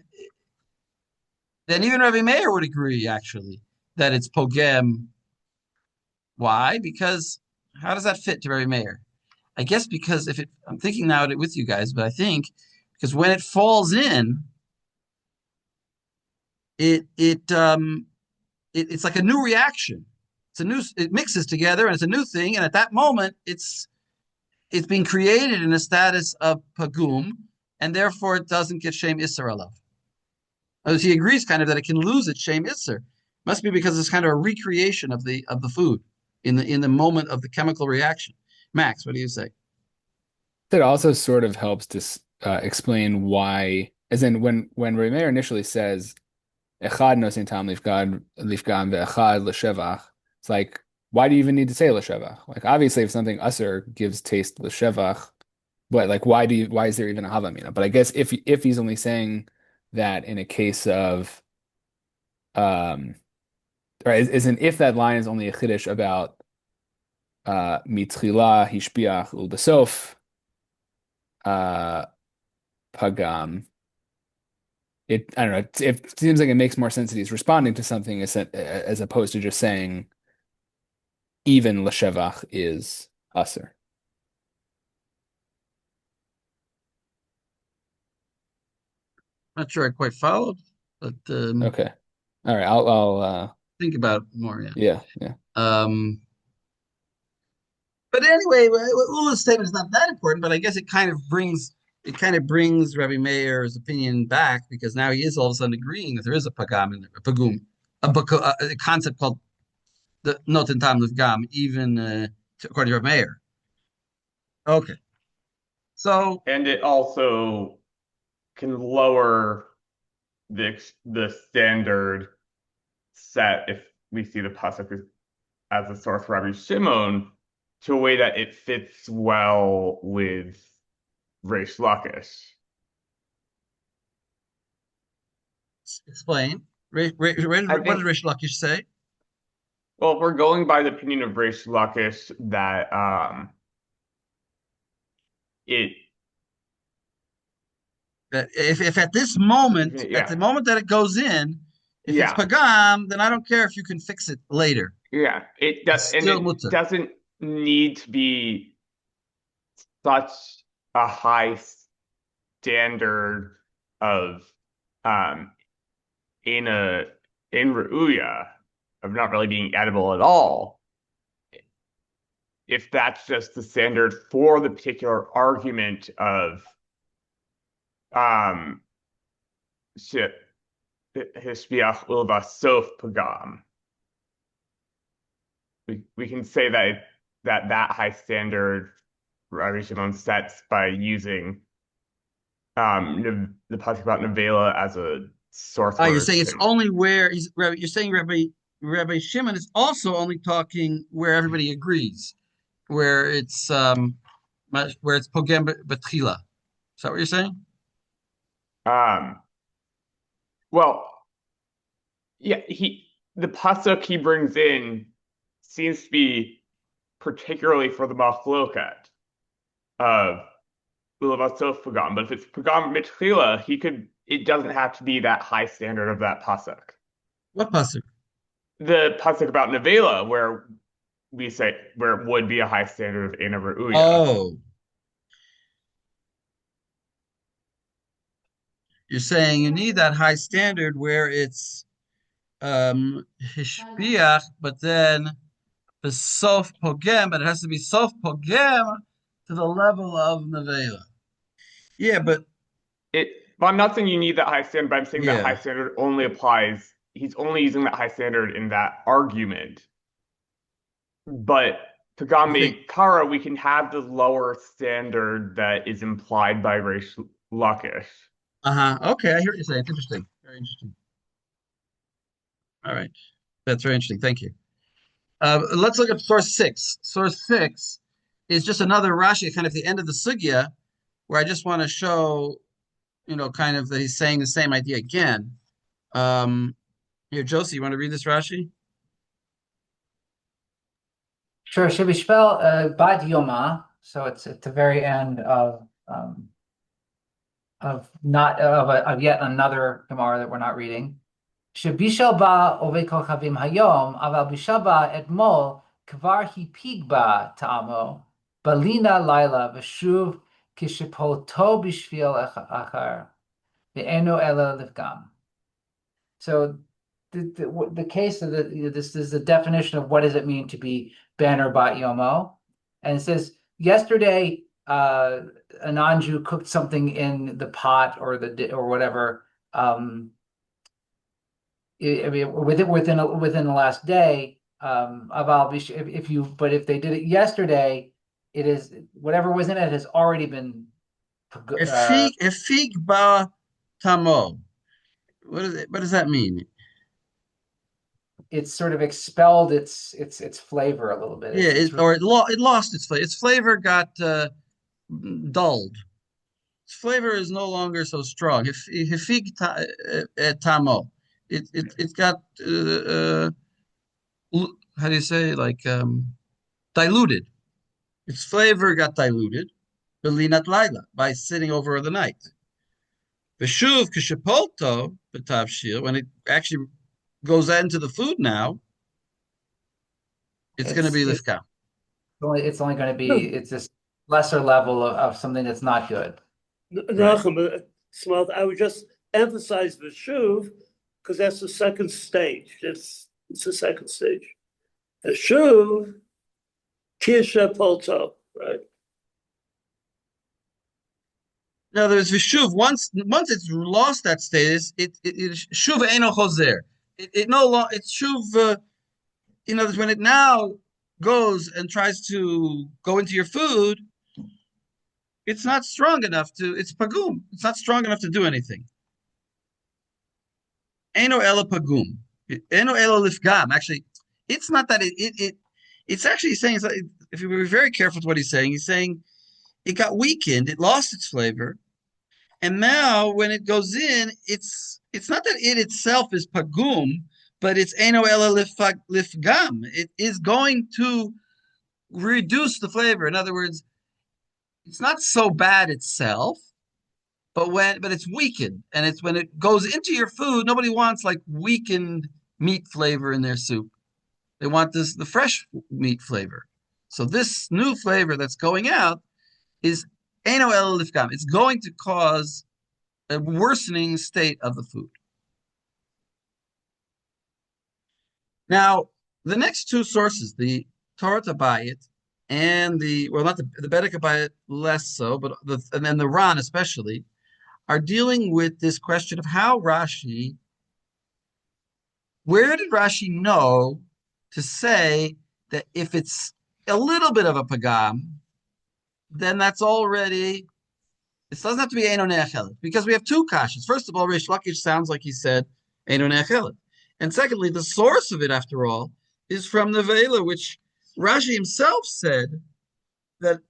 even Rabbi Meir would agree actually that it's pogem. Why? Because how does that fit to Rabbi Meir? I guess because I'm thinking now with you guys, but I think because when it falls in, it's like a new reaction. It mixes together and it's a new thing, and at that moment it's being created in a status of pagum, and therefore it doesn't get shame isser alav. As he agrees kind of that it can lose its shame isser. Must be because it's kind of a recreation of the food in the moment of the chemical reaction. Max, what do you say? That also sort of helps to explain why, as in when Remeir initially says echad nosin tam lifgam ve'echad l'shevach, it's like, why do you even need to say l'shevach? Like, obviously, if something usher gives taste l'shevach, but like, why is there even a havamina? But I guess if he's only saying that in a case of or as in if that line is only a chiddush about mitchila hishpiach ulbesof pagam, I don't know. It seems like it makes more sense that he's responding to something as opposed to just saying even l'shevach is usher. Not sure I quite followed, but Okay. All right. I'll think about it more. Yeah. yeah, yeah. But anyway, Ula's statement is not that important, but I guess it kind of brings Rabbi Meir's opinion back because now he is all of a sudden agreeing that there is a pagam in there, a pagum, a concept called the Noten tam Lifgam, even according to Rabbi Meir. Okay, so And it also can lower the standard set if we see the pasuk as a source for Rabbi Shimon to a way that it fits well with Reish Lakish. explain. What did Rish Lakish say? Well, if we're going by the opinion of Reish Lakish that That if at this moment, at the moment that it goes in, if it's pagam, then I don't care if you can fix it later. Yeah, it does, and it doesn't need to be such a high standard of in Ru'uya of not really being edible at all. If that's just the standard for the particular argument of Hishbiach Ulva Sof Pagam. We can say that high standard Rabbi Shimon sets by using the pasuk about Nevela as a source. You're saying it's only where you're saying Rabbi Shimon is also only talking where everybody agrees, where it's pogem betchila. Is that what you're saying? Well, yeah, the pasuk he brings in seems to be particularly for the machloket of Ulavasof Pagam, but if it's Pagam Mitchila, it doesn't have to be that high standard of that pasuk. What pasuk? The pasuk about Nevela, where we say where it would be a high standard of Ena Ru'uya. Oh. You're saying you need that high standard where it's hishpiach, but then the sof pogem, but it has to be sof pogem to the level of nevela. Yeah, but I'm not saying you need that high standard, but I'm saying that high standard only applies. He's only using that high standard in that argument. But Pagam Kara, we can have the lower standard that is implied by Reish Lakish. Okay, I hear what you're saying. It's interesting. Very interesting. All right. That's very interesting. Thank you. Let's look at source 6. Source 6 is just another Rashi, kind of the end of the sugya, where I just want to show, kind of that he's saying the same idea again. Here, Josie, you want to read this Rashi? Sure. Should we spell Bat Yoma? So it's at the very end of yet another Gemara that we're not reading. Shebishal ba ove kochavim hayom, aval bishal ba etmol kvar hipig ba ta'amo, balina laila v'shuv kishipoto bishvil achar, ve'eno ela Lifgam. So the case of this is the definition of what does it mean to be ben or bat yomo, and it says yesterday a non-Jew cooked something in the pot or whatever. Within the last day, if they did it yesterday, it is whatever was in it has already been. Efig ba tamo. What does that mean? It's sort of expelled its flavor a little bit. It lost its flavor. Its flavor got dulled. Its flavor is no longer so strong. Hefig tamo. It got how do you say, like diluted. Its flavor got diluted. Belinat laila, by sitting over the night. Veshuv kishapolto b'tavshil, when it actually goes into the food now, it's going to be lifgam. It's only going to be, it's this lesser level of something that's not good. Nachum, I would just emphasize the shuv because that's the second stage. It's the second stage. The shuv, kisha polto, right? Now there's vishuv. Once it's lost that status, it shuv eino chozer. It no longer, it's shuv. In other words, when it now goes and tries to go into your food, it's not strong enough to. It's pagum. It's not strong enough to do anything. Eino ela pagum. Eino ela lifgam. Actually, it's not that it's actually saying. If you were very careful with what he's saying it got weakened. It lost its flavor. And now, when it goes in, it's not that it itself is pagum, but it's eno ela lifgam. It is going to reduce the flavor. In other words, it's not so bad itself, but it's weakened, and it's when it goes into your food. Nobody wants like weakened meat flavor in their soup. They want the fresh meat flavor. So this new flavor that's going out is Eino el lifgam. It's going to cause a worsening state of the food. Now, the next two sources, the Torah Tabayit and not the Bedek Abayit less so, and then the Ran especially, are dealing with this question of where did Rashi know to say that if it's a little bit of a pagam, then that's already, it doesn't have to be Eino Ne'achelet, because we have two kashas. First of all, Reish Lakish sounds like he said Eino Ne'achelet. And secondly, the source of it, after all, is from the Vela, which Rashi himself said that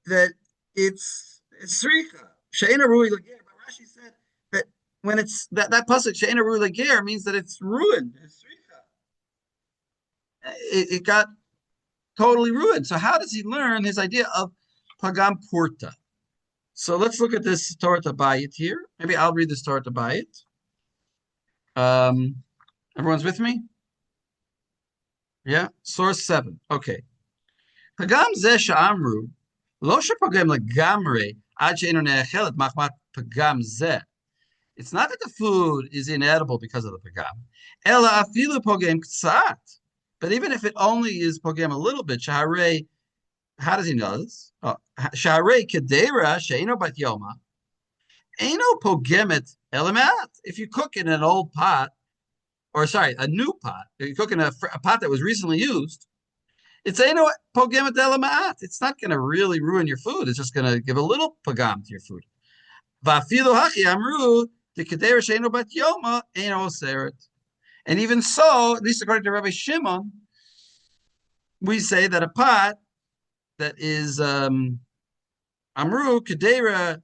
it's Sricha, She'ena Rui Lager. But Rashi said that when it's that pasuk She'ena Rui Lager means that it's ruined. It's Sricha. It got totally ruined. So how does he learn his idea of Pagam Purta? So let's look at this Torah Tabayit here. Maybe I'll read this Torah Tabayit. Everyone's with me? Yeah? Source 7. Okay. Pagam zeh sha'amru, lo shepagam legamre ad she'eino ne'achelet machmat pagam zeh. It's not that the food is inedible because of the pagam. Ela afilu pogam ktsat. But even if it only is pogam a little bit, shaharei, how does he know this? Shaharei kedera she'eino bat yoma, eino pogemet elamat. If you cook in an old pot, a new pot, you cook in a pot that was recently used, it's eino pogemet elamat. It's not going to really ruin your food. It's just going to give a little pagam to your food. Va'afilu hachi amru the kedera she'eino bat yoma eino oseret. And even so, at least according to Rabbi Shimon, we say that a pot that is Amru Kedera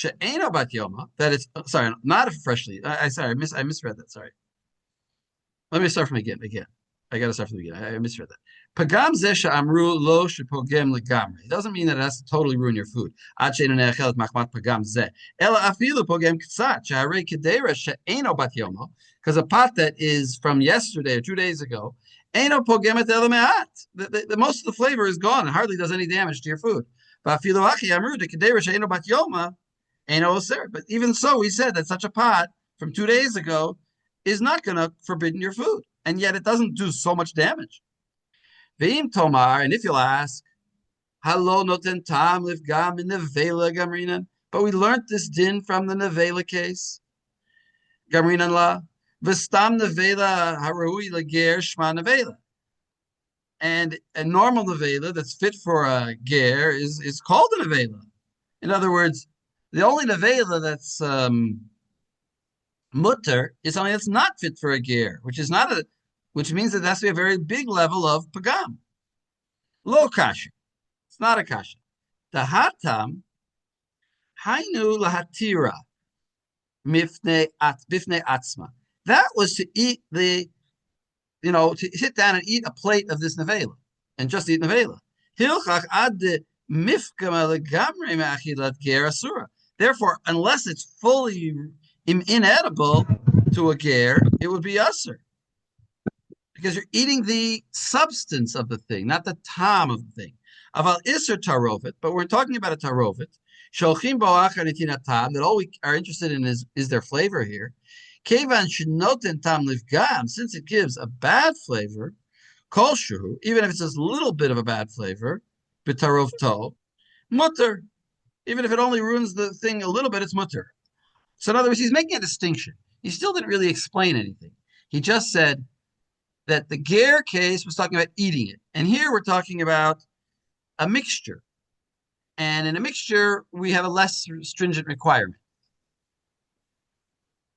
she'eno bat yoma, that it's sorry, not a freshly. I misread that. Sorry. Let me start from again. I got to start from the beginning. I misread that. Pagam zeh amru lo shepogem legamri. It doesn't mean that it has to totally ruin your food. Ad she'enu ne'achel machmat pagam zeh. Ela afilu pogem ktsat sheharei kedera she'eno bat yomo. Because a pot that is from yesterday or 2 days ago, eno pogem et ela me'at. The most of the flavor is gone and hardly does any damage to your food. Va'afilu achi amru de kedera she'eno bat yoma eno oser. But even so, we said that such a pot from 2 days ago is not going to forbidden your food, and yet it doesn't do so much damage. Ve'im tomar, and if you'll ask, halo noten tam lifgam in nevela gamrinan, but we learned this din from the nevela case. Gamrinan la v'stam nevela harui lager shma nevela, and a normal nevela that's fit for a ger is called a nevela. In other words, the only nevela that's mutter is something that's not fit for a ger, which means that there has to be a very big level of pagam. Lo kasha. It's not a kasha. The hatam hainu lahatira bifnei atzma. That was to eat to sit down and eat a plate of this nevela and just eat nevela. Hilchach ad mifkama legamre me'achilat ger asura. Therefore, unless it's fully inedible to a ger, it would be usher. Because you're eating the substance of the thing, not the tam of the thing. Aval iser tarovet, but we're talking about a tarovet. Sholchim bo'achar tam, that all we are interested in is their flavor here. Kevan shenoten tam livgam, since it gives a bad flavor, kolshu, even if it's just a little bit of a bad flavor, b'tarov to, mutter. Even if it only ruins the thing a little bit, it's mutter. So in other words, he's making a distinction. He still didn't really explain anything. He just said that the ger case was talking about eating it. And here we're talking about a mixture. And in a mixture, we have a less stringent requirement.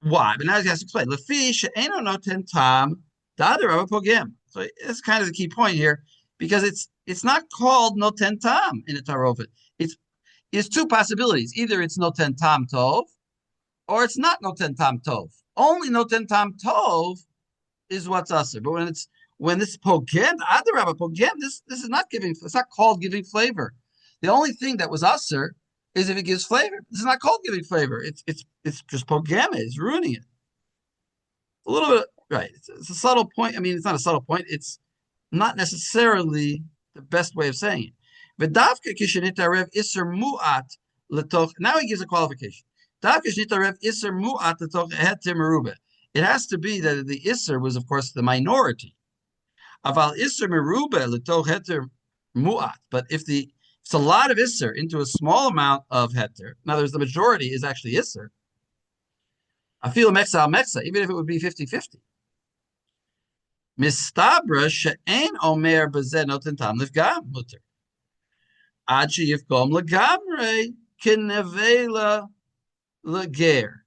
Why? But now he has to explain. Lefi she'eno noten tam da'ader Rabbi pogem. So that's kind of the key point here, because it's not called noten tam in a tarovet. It's two possibilities. Either it's noten tam tov, or it's not noten tam tov. Only noten tam tov is what's usher. But when this pogem, adarabba pogem, this is not giving. It's not called giving flavor. The only thing that was usher is if it gives flavor. This is not called giving flavor. It's just pogem. It's ruining it. A little bit right. It's a subtle point. I mean, it's not a subtle point. It's not necessarily the best way of saying it. V'davka kishenitarev iser mu'at letoch. Now he gives a qualification. It has to be that the Isser was, of course, the minority. But if it's a lot of Isser into a small amount of Heter, in other words, the majority is actually Isser, I feel Meksa al Meksa, even if it would be 50-50. Mistabra she'en omer bezen noten tam lifgam muter. Ad sheyifgom legamre kinevela leger.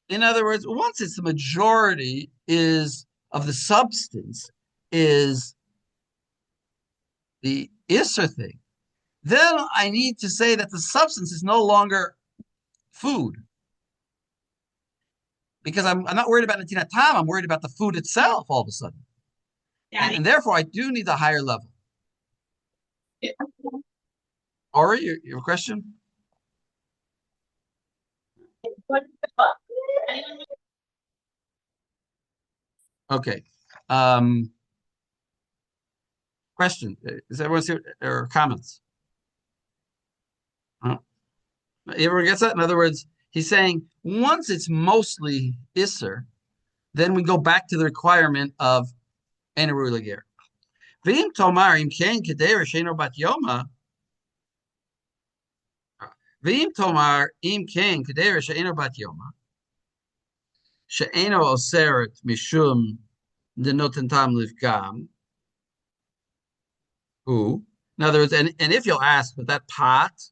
In other words, once it's the majority is of the substance is the Isser thing, then I need to say that the substance is no longer food. Because I'm not worried about Natina Tam, I'm worried about the food itself all of a sudden. And therefore I do need a higher level. Yeah. Ori, you have a question? Okay. Question. Is everyone here or comments? Everyone gets that? In other words, he's saying once it's mostly Isser, then we go back to the requirement of Enaru Lager. V'im tomar im ken kedera sheino bat yoma. V'im tomar im ken kedera sheino bat yoma. She'eno oseret mishum denoten tam lifgam. Who? In other words, and if you'll ask, but that pot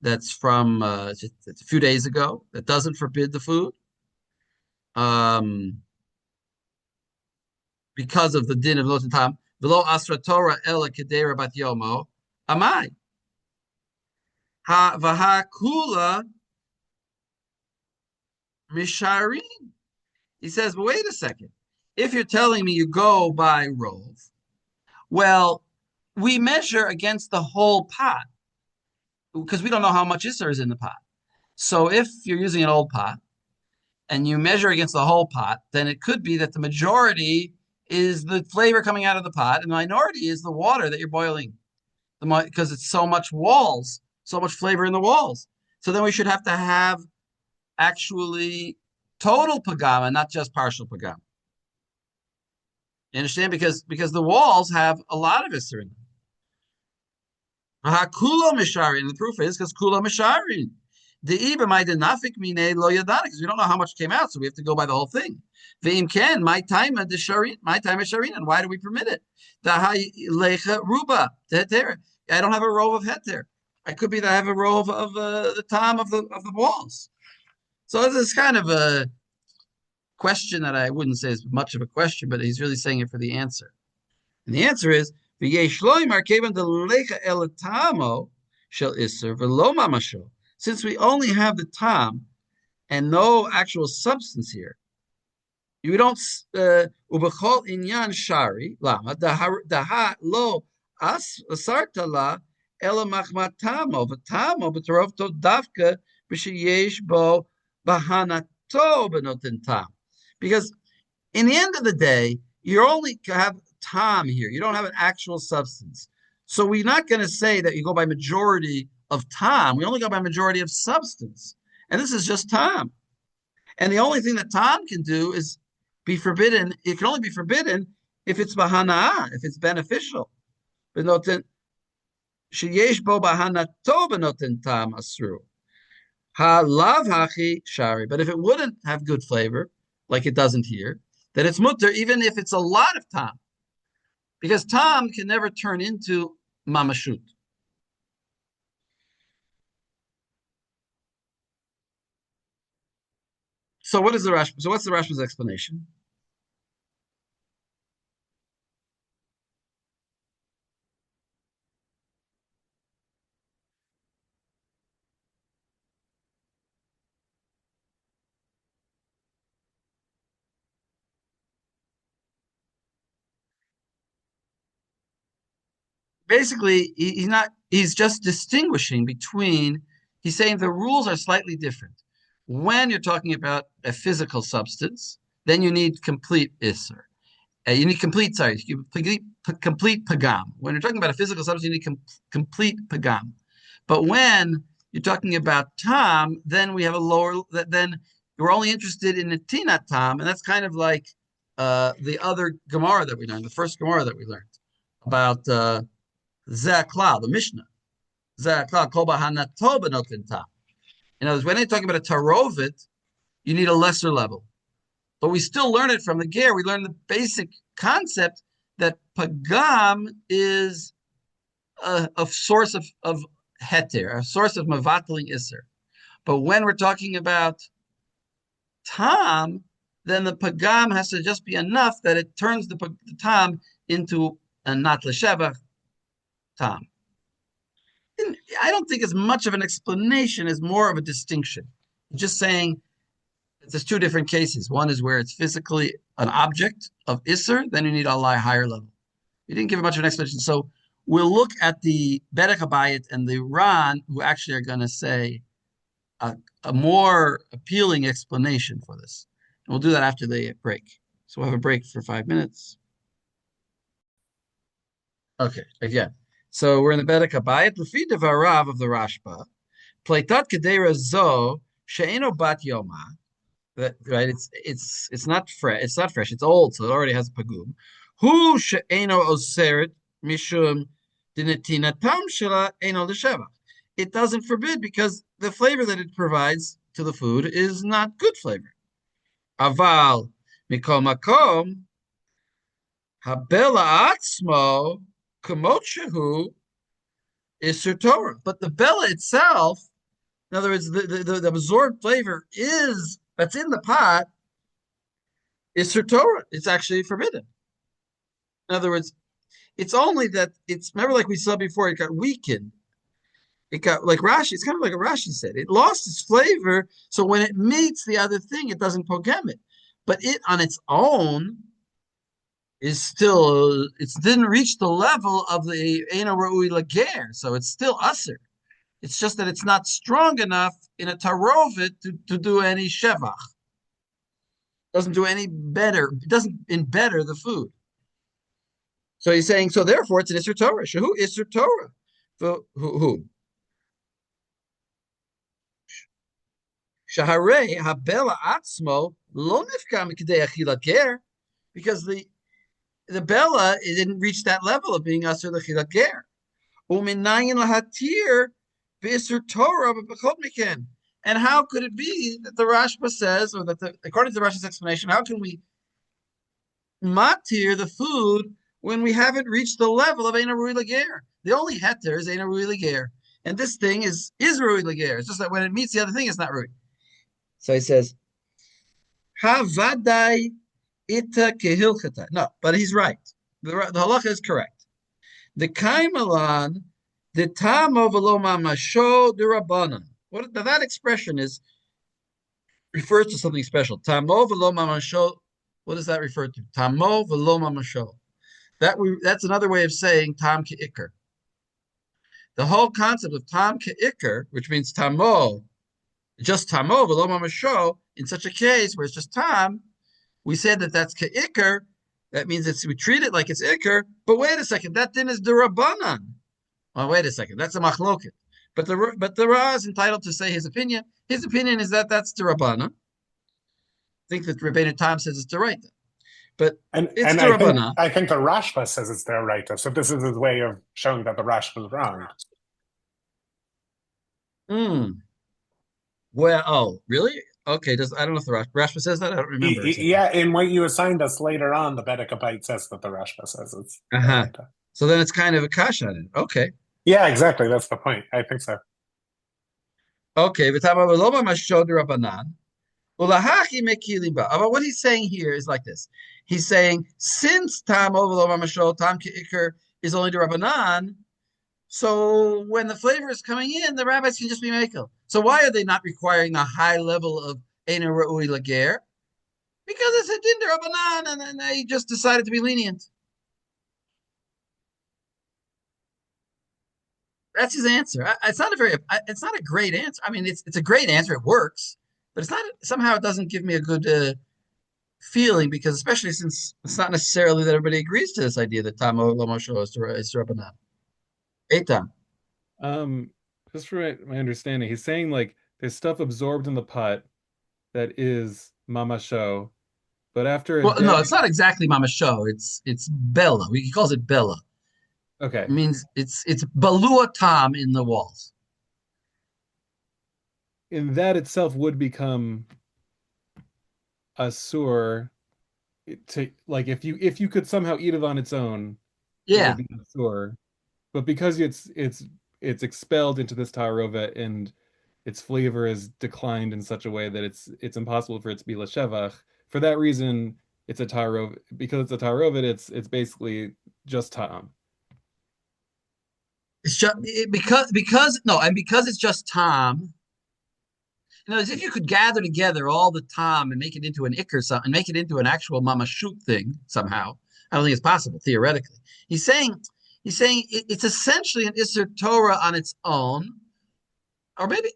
that's from it's a few days ago that doesn't forbid the food, because of the din of noten tam, v'lo asra Torah ela kedera bat yomo amai. Ha v'ha kula misharin. He says, but wait a second. If you're telling me you go by rove, well, we measure against the whole pot because we don't know how much isser is in the pot. So if you're using an old pot and you measure against the whole pot, then it could be that the majority is the flavor coming out of the pot and the minority is the water that you're boiling because it's so much walls, so much flavor in the walls. So then we should have to have actually total pagama, not just partial pagama. You understand? Because the walls have a lot of isser in them. Kulo misharin. And the proof is because kulo misharin. The iba my denafik mine lo yadana, because we don't know how much came out, so we have to go by the whole thing. Ve'im ken my time at the sharin, my time at sharin, and why do we permit it? The lecha ruba heter. I don't have a row of heter. I could be that I have a row of the time of the walls. So this is kind of a question that I wouldn't say is much of a question, but he's really saying it for the answer. And the answer is since we only have the tam and no actual substance here, you don't ubechol inyan shari lama daha lo asartala ela machmatamo v'tamo b'torofto davka b'sheyesh bo bahanato b'noten tam. Because in the end of the day, you only have tam here. You don't have an actual substance. So we're not going to say that you go by majority of tam. We only go by majority of substance. And this is just tam. And the only thing that tam can do is be forbidden. It can only be forbidden if it's bahana, if it's beneficial. Benoten sheyesh bo bahanato benoten tam asru. Ha lav hachi shari. But if it wouldn't have good flavor, like it doesn't here, then it's mutter, even if it's a lot of tam. Because tam can never turn into mamashut. So what is the Rashi? So what's the Rashi's explanation? Basically, he's just distinguishing between, he's saying the rules are slightly different. When you're talking about a physical substance, then you need complete isser. You need complete pagam. When you're talking about a physical substance, you need complete pagam. But when you're talking about tam, then we have a lower, then we're only interested in the tina tam, and that's kind of like the other Gemara that we learned, the first Gemara that we learned about Zeh Klal, the Mishnah. Zeh Klal, Kol Bahanato B'noten Tam. In other words, when they're talking about a tarovit, you need a lesser level. But we still learn it from the Ger. We learn the basic concept that Pagam is a source of heter, a source of Mavatling Isser. But when we're talking about Tam, then the Pagam has to just be enough that it turns the Tam into a Nat L'Shevach Tam. I don't think as much of an explanation as more of a distinction. Just saying there's two different cases. One is where it's physically an object of Isser, then you need a higher level. You didn't give much of an explanation. So we'll look at the Bedek Habayit and the Ran, who actually are going to say a more appealing explanation for this. And we'll do that after the break. So we'll have a break for 5 minutes. Okay, again. So we're in the Bedek Habayit. L'fi devarav of the Rashba, Pleitat kedera zo she'eno bat yoma. That right? It's not fresh. It's not fresh. It's old, so it already has a pagum. Hu she'eno oseret mishum dinetina tam shela eno l'sheva. It doesn't forbid because the flavor that it provides to the food is not good flavor. Aval mikol makom habela atzmo Kamot is Torah, but the bella itself, in other words, the absorbed flavor that's in the pot is Torah. It's actually forbidden. In other words, it's only that remember, like we saw before, it got weakened. It got like Rashi. It's kind of like a Rashi said. It lost its flavor, so when it meets the other thing, it doesn't pogem it. But it on its own is still. It didn't reach the level of the Eina Ra'ui Lager, so it's still usher. It's just that it's not strong enough in a tarovet to do any shevach. Doesn't do any better. It doesn't embetter the food. So he's saying, so therefore it's an Isser Torah. Shahu Isser Torah. Who? Shaharei habela atzmo lo nifka mikdei achilat ger, because the bella it didn't reach that level of being aser lechilat ger. Uminayin lahatir b'Isser Torah b'bechol miken. And how could it be that the Rashba says, or that according to the Rashi's explanation, how can we matir the food when we haven't reached the level of Eina Rui Lager? The only heter is Eina Rui Lager. And this thing is Rui Lager. It's just that when it meets the other thing, it's not Rui. So he says, Ha vadai ita kehilchata. No, but he's right. The halacha is correct. The kaimalan, the tamo v'lo mamasho d'Rabbanan. What that expression refers to something special. Tamo v'lo mamasho. What does that refer to? Tamo v'lo mamasho. That's another way of saying tam ke'ikr. The whole concept of tam ke'ikr, which means tamo, just tamo v'lo mamasho, in such a case where it's just tam, we said that that's ke'ikr. That means we treat it like it's ikr. But wait a second, that din is d'Rabbanan. Well, wait a second, that's a machloket. But the Ra is entitled to say his opinion. His opinion is that that's d'Rabbanan. I think that Rabbeinu Tam says it's d'oraita. But it's d'Rabbanan. I think the Rashba says it's d'oraita. So this is his way of showing that the Rashba is wrong. Well, oh, really? Okay, I don't know if the Rashba says that. I don't remember. Yeah, in what you assigned us later on, the Bedekabite says that the Rashba says it's d'oraita. So then it's kind of a kasha on it. Okay. Yeah, exactly. That's the point. I think so. Okay, but what he's saying here is like this. He's saying, since tam ke'ikr is only the Rabbanan, so when the flavor is coming in, the rabbis can just be mekel. So why are they not requiring a high level of Eina Ra'ui Lager? Because it's a din de Rabbanan, and then they just decided to be lenient. That's his answer. It's not a great answer. I mean, it's a great answer. It works, but it's not. Somehow, it doesn't give me a good feeling, because especially since it's not necessarily that everybody agrees to this idea that Tamo Lomosho is Rabbanan. Eitam. Just for my understanding, he's saying like there's stuff absorbed in the pot that is mamasho, but after no, it's not exactly mamasho. It's bella. He calls it bella. Okay. It means it's balua tam in the walls. And that itself would become asur to like if you could somehow eat it on its own, yeah, it would be asur. But because it's expelled into this tarovet and its flavor is declined in such a way that it's impossible for it to be lashevach. For that reason, it's a tarovet. Because it's a tarovet, it's basically just ta'am. It's just because it's just tam. You know, as if you could gather together all the tam and make it into an ikr and make it into an actual mamashut thing somehow. I don't think it's possible theoretically. He's saying it's essentially an Isser Torah on its own, or maybe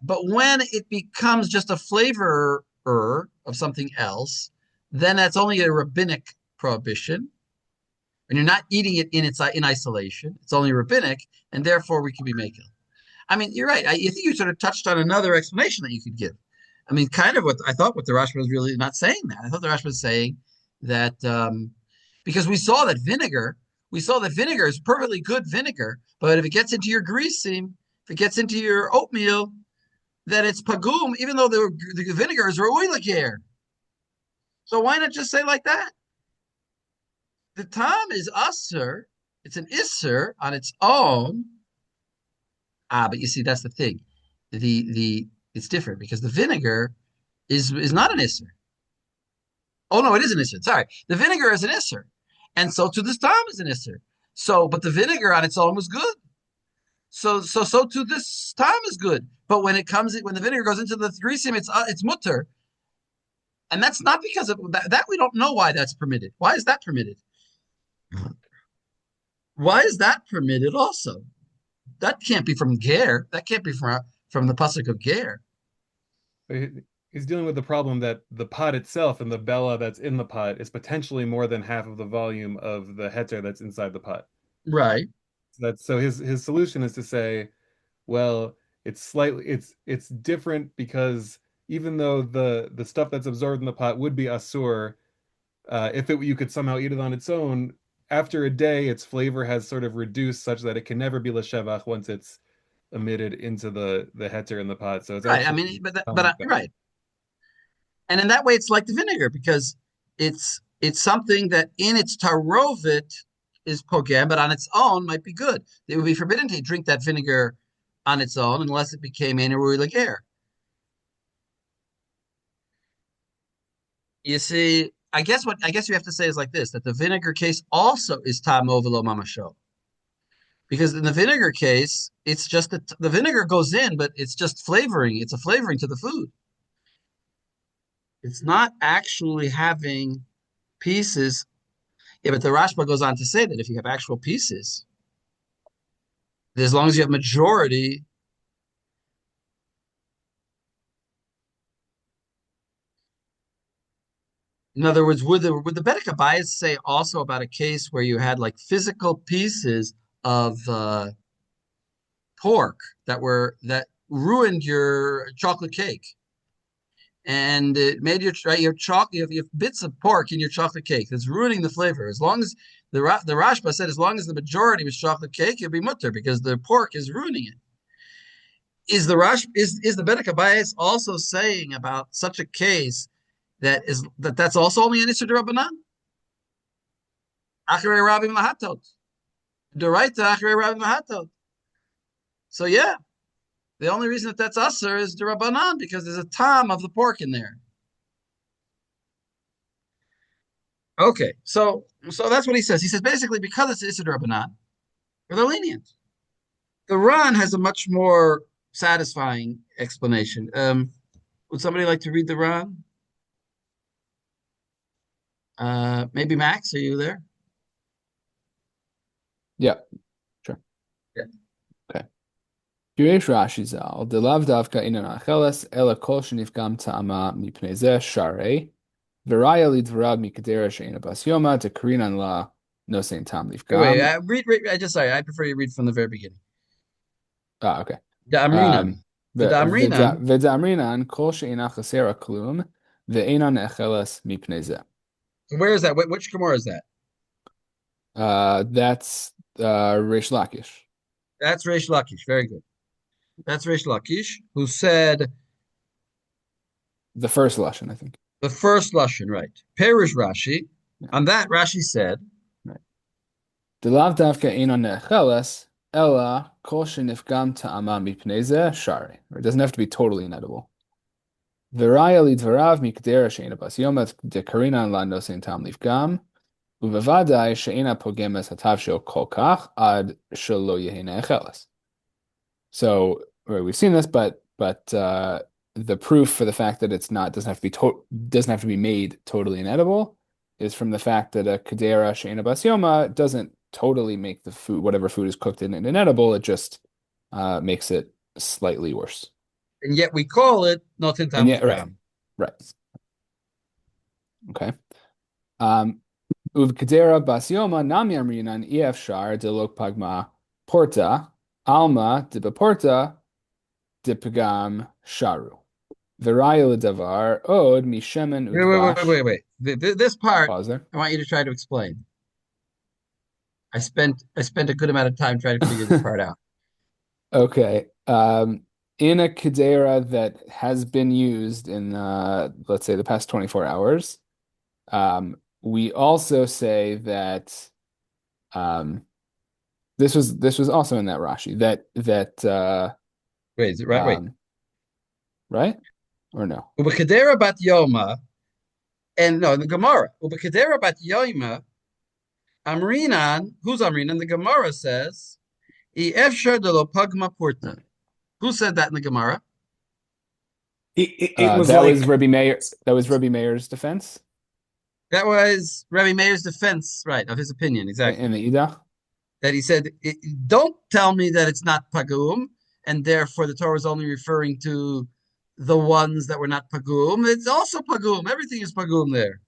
But when it becomes just a flavor of something else, then that's only a rabbinic prohibition. And you're not eating it in isolation. It's only rabbinic, and therefore we can be making. I mean, you're right. I think you sort of touched on another explanation that you could give. I mean, kind of what the Rashba was really not saying that. I thought the Rashba was saying that because we saw that vinegar is perfectly good vinegar, but if it gets into your greasing, if it gets into your oatmeal, then it's pagum, even though the vinegar is ra'ui lager. So why not just say like that? The tam is usser. It's an isser on its own. But you see, that's the thing. It's different because the vinegar is not an isser. Oh no, it is an isser. Sorry, the vinegar is an isser, and so to this tam is an isser. So, but the vinegar on its own was good. So too this time is good. But when the vinegar goes into the greasium, it's mutter. And that's not because of that we don't know why that's permitted. Why is that permitted? Why is that permitted also? That can't be from Ger. That can't be from the pasuk of Ger. He's dealing with the problem that the pot itself and the bella that's in the pot is potentially more than half of the volume of the heter that's inside the pot. Right. So his solution is to say, well, it's different because even though the stuff that's absorbed in the pot would be asur, if you could somehow eat it on its own, after a day, its flavor has sort of reduced such that it can never be l'shevach once it's emitted into the heter in the pot. So it's Right. I actually mean, right. And in that way, it's like the vinegar because it's something that in its tarovet is pogam, but on its own might be good. It would be forbidden to drink that vinegar on its own unless it became anarui lager. You see, I guess you have to say is like this: that the vinegar case also is tam ovelo mamasho. Because in the vinegar case, it's just that the vinegar goes in, but it's just flavoring. It's a flavoring to the food. It's not actually having pieces. Yeah, but the Rashba goes on to say that if you have actual pieces, as long as you have majority, in other words, would the Bedek Abayis say also about a case where you had like physical pieces of pork that ruined your chocolate cake? And it made your chocolate. You have bits of pork in your chocolate cake. That's ruining the flavor. As long as the Rashba said, as long as the majority was chocolate cake, it'll be mutter because the pork is ruining it. Is the Bedek Abayis also saying about such a case that's also only an Isser Rabbanan? Acharei Rabbi Mahatot, Doraita Acharei Rabbi Mahatot. So yeah. The only reason that's usher is the Rabbanan because there's a tom of the pork in there. Okay, so that's what he says. He says basically because it's Issa Rabbanan, they're lenient. The Ran has a much more satisfying explanation. Would somebody like to read the Ran? Maybe Max, are you there? Yeah, sure. Yeah. Okay. Piresh Rashi Zal, the lav davka inan acheles, ela kol shenifgam ta'ama mipnei zeh sharei, v'raya lidvarav mikadera she'ena bas yoma, tekrinan la nosein tam Wait, lifgam. read. I prefer you read from the very beginning. Okay. The Amrinan. The Amrinan. V'da'amrinan kol she'ena chasera klum, ve'enan echeles mipnei zeh. Where is that? Which Gemara is that? That's Reish Lakish. That's Reish Lakish. Very good. That's Reish Lakish, who said the first lashon, I think. The first lashon, right? Perish Rashi. Yeah. On that, Rashi said, right. The lav davka einon necheles ella kol shenifgam ta'ama mipnei zeh shari. It doesn't have to be totally inedible. V'raya lidvarav mikdera she'ena bas yoma dekarinan la nosein tam lifgam. Uvavadai she'ena pogemes hatav shel kol kach ad shelo yehena echeles. So we've seen this, but the proof for the fact that it doesn't have to be made totally inedible is from the fact that a kadera she'ena bas yoma doesn't totally make the food, whatever food is cooked in it, inedible. It just makes it slightly worse. And yet we call it Noten tam. Right. Okay. Uv kadera bas yoma nam yamrinan efshar de lok pagma porta alma de beporta de pagam sharu. V'raya ledavar od mishemen udvash. Wait. This part, pause there. I want you to try to explain. I spent a good amount of time trying to figure this part out. Okay. In a kadera that has been used in let's say the past 24 hours, we also say that this was also in that Rashi that wait, is it right? Wait. Right? Or no? Ubekadera bat Yoma, and no, in the Gemara. Ubekadera bat Yoma, Amrinan, who's Amrinan? The Gemara says, Efshar de lo pagma porta. Who said that in the Gemara? It was That like was Rabbi Meir. That was Rabbi Meir's defense That was Rabbi Meir's defense, right, of his opinion, exactly. in the Ida. That he said, don't tell me that it's not pagum, and therefore the Torah was only referring to the ones that were not pagum. It's also pagum. Everything is pagum there.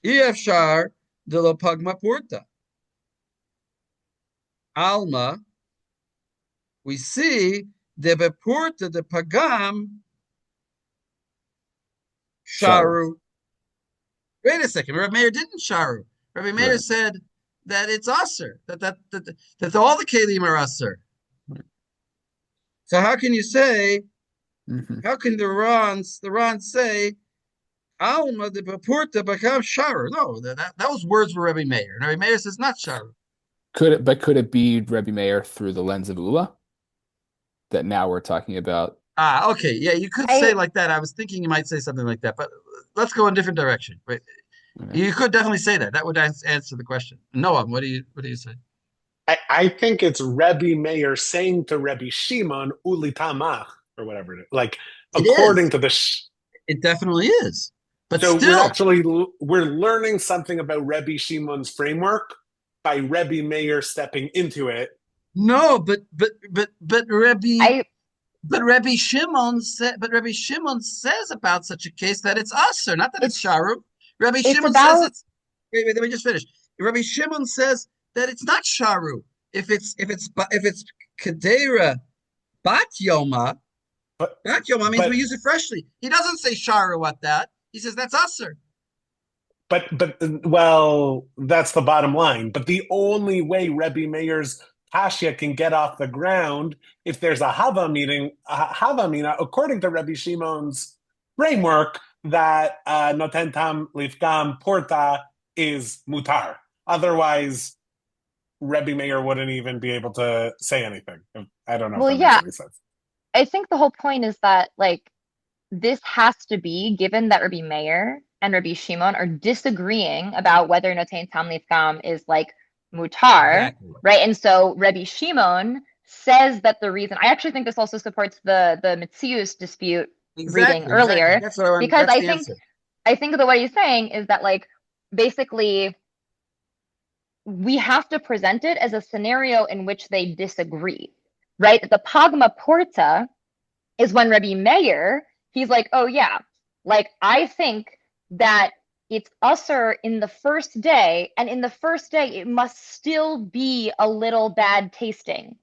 Efshar de lo pagma porta. Alma, we see de beporta de pagam sharu. Wait a second. Rabbi Meir didn't sharu. Rabbi Meir Right. said that it's usher, that all the kelim are usher. So how can you say, Mhm. how can the Ron say, Alma de Bapurta Bakam Sharu? No, that was words for Rabbi Meir. And Rabbi Meir says not Sharu. Could it be Rabbi Meir through the lens of Ula that now we're talking about? Ah, okay. Yeah, you could say I like that. I was thinking you might say something like that, but let's go in a different direction. But Okay. you could definitely say that. That would answer the question. Noam, what do you say? I think it's Rebbe Meir saying to Rebbe Shimon, Uli Tamach, or whatever it is. Like, It according is. to the. It definitely is. But So we're still, actually we're learning something about Rebbe Shimon's framework by Rebbe Meir stepping into it. no, but Rabbi I But Rabbi Shimon says about such a case that it's usher, not that it's it's sharu. Rabbi it's Shimon says about it's. Wait, let me just finish. Rabbi Shimon says that it's not sharu. If it's kedera bat yoma, But bat yoma means we but use it freshly. He doesn't say sharu at that. He says that's usher. but well, that's the bottom line. But the only way Rebbe Meir's Kashya can get off the ground if there's a Hava Mina, according to Rebbe Shimon's framework, that Noten Tam Lifgam Porta is mutar. Otherwise, Rebbe Meir wouldn't even be able to say anything. I don't know if well, that makes yeah. any sense. I think the whole point is that like this has to be given that Rabbi Meir and Rabbi Shimon are disagreeing about whether Noten Tam Lifgam is like mutar, Exactly. right? And so Rabbi Shimon says that the reason I actually think this also supports the Mitzius dispute reading Exactly. earlier That's what I want. because That's the answer. I think that what he's saying is that like basically we have to present it as a scenario in which they disagree, right? The Pagma Porta is when Rabbi Meir, he's like, oh yeah, like I think that it's usher in the first day, and in the first day it must still be a little bad tasting.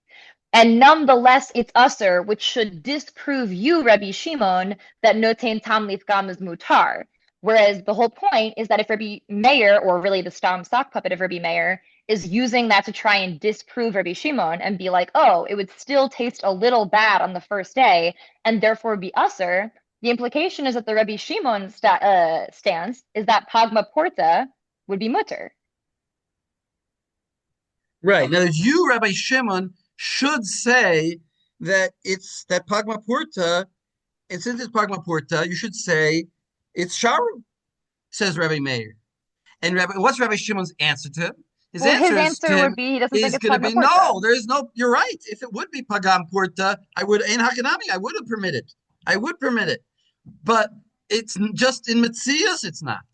And nonetheless, it's usher, which should disprove you, Rabbi Shimon, that notein tam lifgam is mutar. Whereas the whole point is that if Rabbi Meir, or really the Stam sock puppet of Rabbi Meir, is using that to try and disprove Rabbi Shimon and be like, oh, it would still taste a little bad on the first day and therefore be usher, the implication is that the Rabbi Shimon stance is that Pagma Porta would be mutter. Right. Now, you, Rabbi Shimon, should say that it's that Pagma Purta, and since it's Pagma Purta, you should say it's Sharu, says Rabbi Meir. And what's Rabbi Shimon's answer to him? His Well, his answer is to answer would him be he doesn't think is it's going to Pagma be Porta. no. There is no. You're right. If it would be Pagam Purta, I would in Hakanami. I would have permitted. I would permit it, but it's just in Metzias. It's not.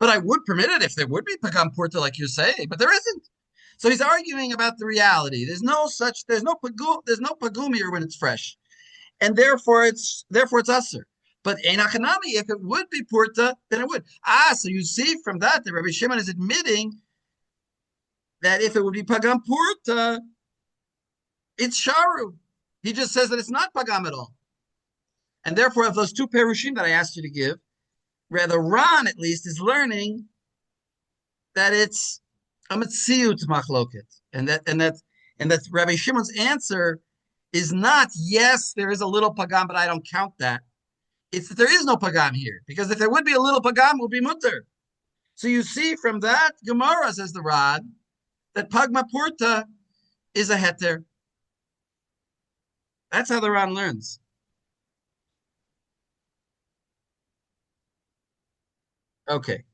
But I would permit it if there would be Pagam Purta, like you say. But there isn't. So he's arguing about the reality. There's no pagum here when it's fresh, and therefore it's usher. But in Achanami, if it would be purta, then it would. So you see from that Rabbi Shimon is admitting that if it would be pagam purta, it's sharu. He just says that it's not pagam at all, and therefore of those two perushim that I asked you to give, rather Ron at least is learning that it's a metziut machloket, and that Rabbi Shimon's answer is not yes, there is a little pagam, but I don't count that. It's that there is no pagam here, because if there would be a little pagam, it would be mutter. So you see from that Gemara, says the Rod, that pagma purta is a heter. That's how the Ron learns. Okay.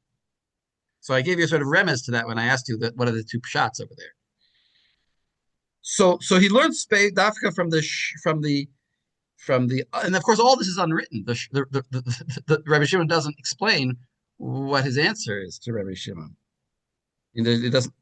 So I gave you a sort of remez to that when I asked you that what are the two shots over there. So he learns dafka from the and of course all this is unwritten. The Rabbi Shimon doesn't explain what his answer is to Rabbi Shimon. It doesn't.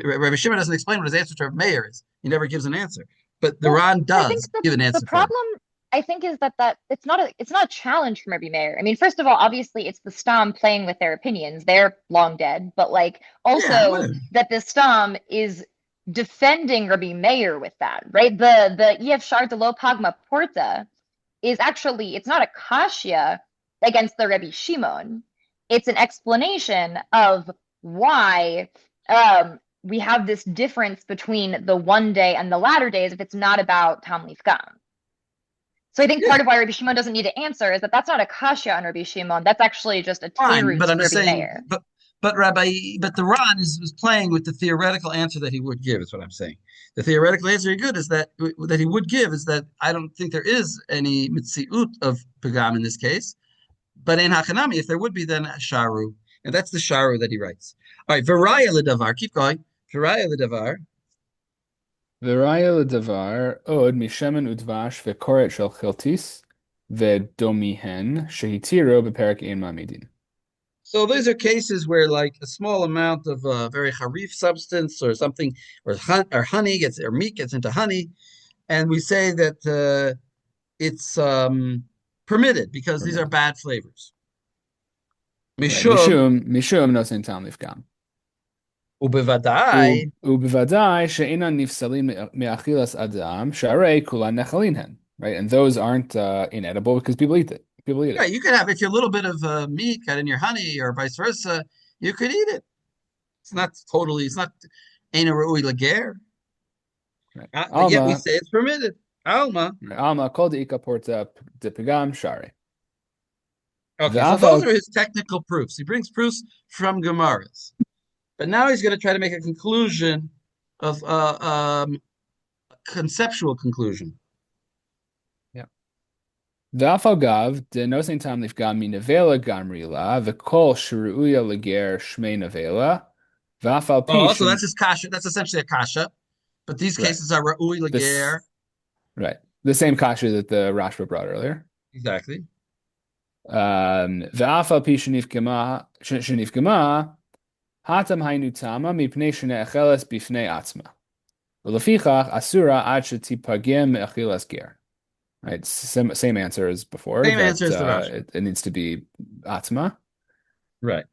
Rabbi Shimon doesn't explain what his answer to Rabbi Meir is. He never gives an answer. But the Well, Ran I think does give an the answer for him. problem I think is that it's not a challenge from Rabbi Meir. I mean, first of all, obviously it's the Stam playing with their opinions. They're long dead, but like Yeah, also whatever. that the Stam is defending Rabbi Meir with that, right? The Ef Shar de lo Pagma Porta is actually it's not a kashya against the Rabbi Shimon. It's an explanation of why we have this difference between the one day and the latter days if it's not about Tam Lifgam. So I think Yeah, part of why Rabbi Shimon doesn't need to answer is that that's not a kasha on Rabbi Shimon. That's actually just a fine. But teirutz I'm for just Rabbi saying. Meir. But Rabbi, but the Ran is playing with the theoretical answer that he would give. Is what I'm saying. The theoretical answer he good is that he would give is that I don't think there is any mitziut of pagam in this case. But in Hachanami, if there would be, then sharu, and that's the sharu that he writes. All right, Varaya ledavar. Keep going. Varaya ledavar. V'raya l'davar od mishemen udvash v'koret shel chiltis v'domihen shehitiro b'perek ein mamidin. So these are cases where, like, a small amount of very harif substance or something, or honey gets or meat gets into honey, and we say that it's permitted because these are Permitted. bad flavors. Right. Mishum Mishum nosen tam lifgam. ubevadai. Ubivadai she'enan nifsalim me'achilas adam sharei kulan nechalin hen. Right, and those aren't inedible because people eat it. People eat Yeah, it. you could have if you're a little bit of meat got in your honey or vice versa, you could eat it. It's not totally. It's not ain't a rui lager. Right. But yet we Alma, say it's permitted. Alma. Alma kol deika porta de pigam shari. Okay, so those are his technical proofs. He brings proofs from Gemaras. But now he's going to try to make a conclusion of a conceptual conclusion. Yeah. V'afagav de nosen tam lifgam mi nevela gamrila v'kol shiruya leger shmei nevela v'afal Oh, so pishin. that's his kasha. That's essentially a kasha. But these Right. cases are ra'ui lager. Right. The same kasha that the Rashba brought earlier. Exactly. V'afal pishin nifgama hatam hainu tama mipnei shene'echeles bifnei atzma. V'lefichach asura ad shetipagem me'achilas ger. Right, same answer as before, Same that answer as the Rashba. it needs to be atzma. Right.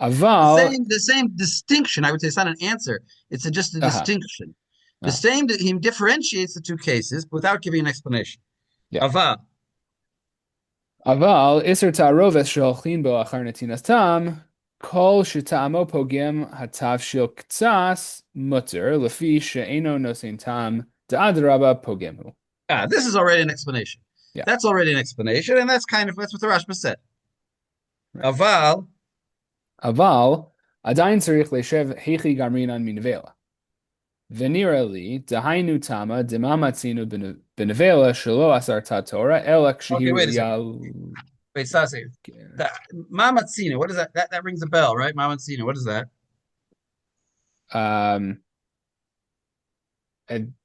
Aval, The same distinction. I would say it's not an answer. It's just a distinction. The same. He differentiates the two cases without giving an explanation. yeah. Ava. Aval iser ta'aroves sheholchin bo achar netinas tam kol sheta'amo pogem hatav shil ktsas mutter lefi she'eno nosein tam da'adraba pogemu. This is already an explanation. Yeah. That's already an explanation, and that's what the Rashba said. Right. Aval adayin tzarich leishev heichi gamrinan minevela. V'nira li dahainu tama dema matzinu benevela shelo asar ta Torah ela Okay, wait a second. Wait, Sasi. Mamatzina, what is that? That rings a bell, right? Mamatzina, what is that?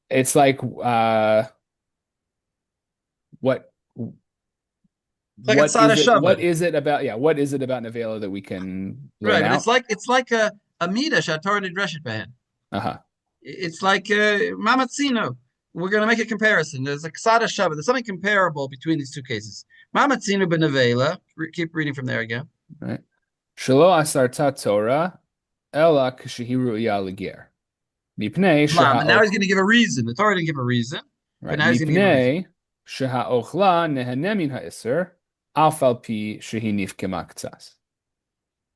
It's like what Like what is it? What is it about? What is it about Nevela that we can learn right, out? It's like a midah shator nidreshet behen. It's like mamatzino. We're going to make a comparison. There's a ksada shava. There's something comparable between these two cases. Mamatzino benevela. Keep reading from there again. Right. Shelo asarta Torah ela kshehiru yaliger. Mipnei sheha. And now he's going to give a reason. The Torah didn't give a reason. Right. But now he's going to give a reason. Sheha ochla nehanemin ha'isr alfal pi shehi nifkema ktsas.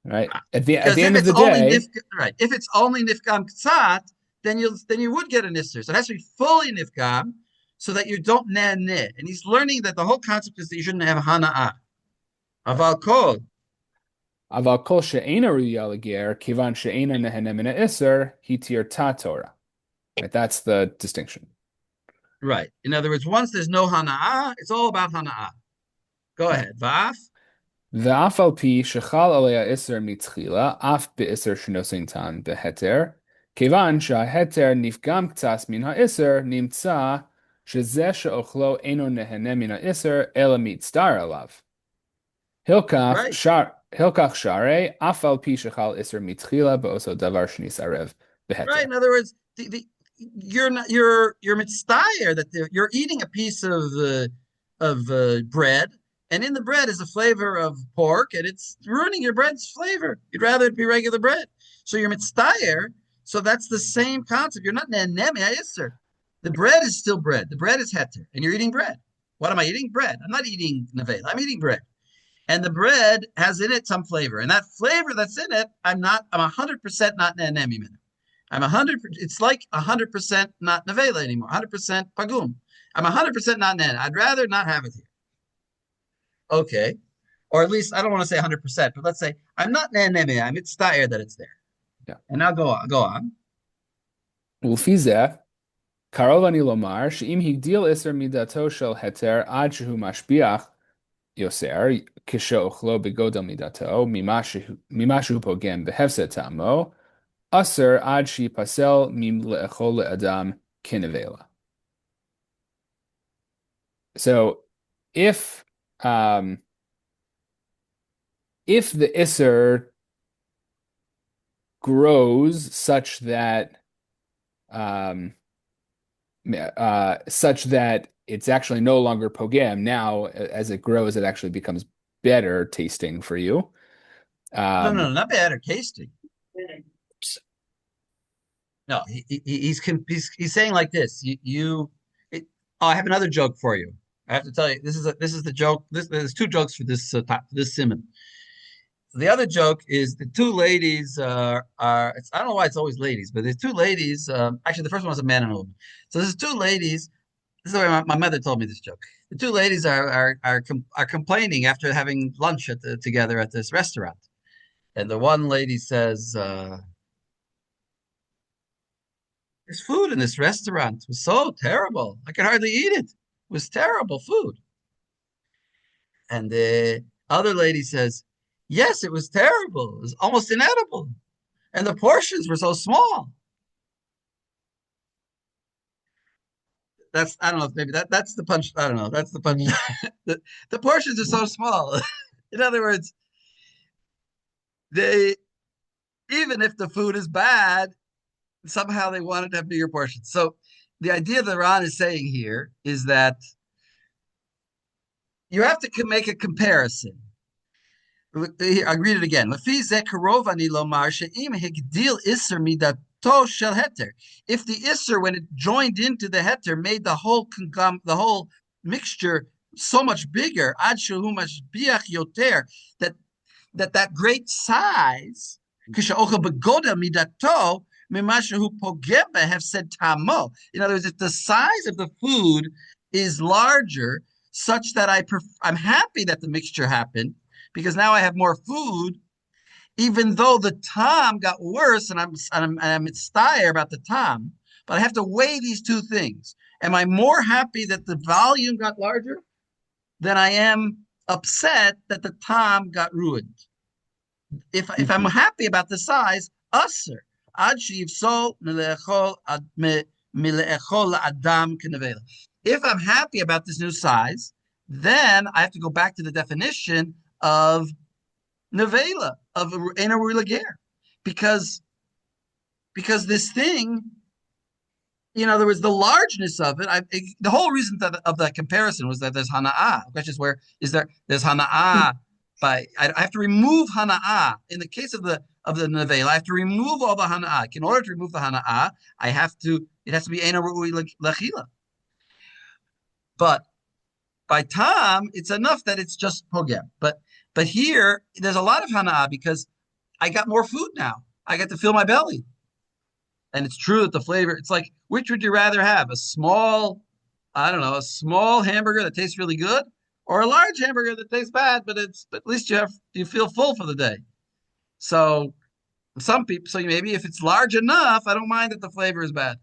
Right. At the end of the day, right. If it's only nifkam ktsat, then you would get an isser. So it has to be fully nifkam, so that you don't neh. And he's learning that the whole concept is that you shouldn't have hana'ah. Aval kol she'ena ruya leger kivan she'ena nehenem min ha'isr hitir ta Torah. Right. That's the distinction. Right. In other words, once there's no hana'ah, it's all about hana'ah. Go ahead. Vaf. V'af al pi shechal alei ha'isr mitchila af be'isr shenosein tan beheter כיוון שההתר נפגם קצת מן האיסר, נמצא שזה שאוכלו אינו נהנה מן האיסר, אלא מצטער עליו. הלקח שערי, אף על פי שחל איסר מתחילה, באותו דבר שנסערב בהתר. Right. In other words, you're not you're mitzdayer that you're eating a piece of bread, and in the bread is a flavor of pork, and it's ruining your bread's flavor. You'd rather it be regular bread, so you're mitzdayer. So that's the same concept. You're not nenemi ha'isser. The bread is still bread. The bread is heter, and you're eating bread. What am I eating? Bread. I'm not eating nevela. I'm eating bread. And the bread has in it some flavor, and that flavor that's in it, I'm 100% not nenemi min. I'm 100. It's like 100% not nevela anymore. 100% pagum. I'm 100% not nen. I'd rather not have it here. Okay, or at least I don't want to say 100%, but let's say I'm not nenemi. I'm mitzdayer that it's there. Yeah. And now go on. ולפי זה, קרוב אני לומר שאם הגדיל איסר מידתו של התר עד שהוא משביח יוסר, כשאוכלו בגודל מידתו, ממה שהוא פוגם בהפסד טעמו, אסר עד שיפסל מלאכול לאדם כנבלה. So if the isser grows such that it's actually no longer pogam, now as it grows, it actually becomes better tasting for you. No, not better tasting. No, he's saying like this. I have another joke for you. I have to tell you, this is the joke. There's two jokes for this Siman. The other joke is the two ladies I don't know why it's always ladies, but there's two ladies. Actually, the first one was a man and a woman. So there's two ladies. This is the way my mother told me this joke. The two ladies are complaining after having lunch together at this restaurant, and the one lady says, "There's food in this restaurant. It was so terrible. I could hardly eat it. It was terrible food." And the other lady says, "Yes, it was terrible. It was almost inedible. And the portions were so small." I don't know, maybe that's the punch. I don't know. That's the punch. the portions are so small. In other words, even if the food is bad, somehow they wanted to have bigger portions. So the idea that Ron is saying here is that you have to make a comparison. I read it again. If the isser, when it joined into the heter, made the whole mixture so much bigger, that great size, in other words, if the size of the food is larger, such that I'm happy that the mixture happened, because now I have more food, even though the tam got worse, and I'm mitzdayer about the tam, but I have to weigh these two things. Am I more happy that the volume got larger than I am upset that the tam got ruined? If I'm happy about the size, aser ad sheyivsol milechol adam kenevela. If I'm happy about this new size, then I have to go back to the definition of nevela, of ena ruilager, because this thing, in other words, the largeness of it. The whole reason of that comparison was that there's hana'ah. The question is, where is there's hana'ah? I have to remove hana'ah in the case of the nevela. I have to remove all the hana'ah. In order to remove the hana'ah, it has to be ena ruilachila. But by tam, it's enough that it's just pogem. But here, there's a lot of hana'ah because I got more food now. I get to fill my belly. And it's true that the flavor, it's like, which would you rather have? A small hamburger that tastes really good, or a large hamburger that tastes bad, but at least you feel full for the day. So maybe if it's large enough, I don't mind that the flavor is bad.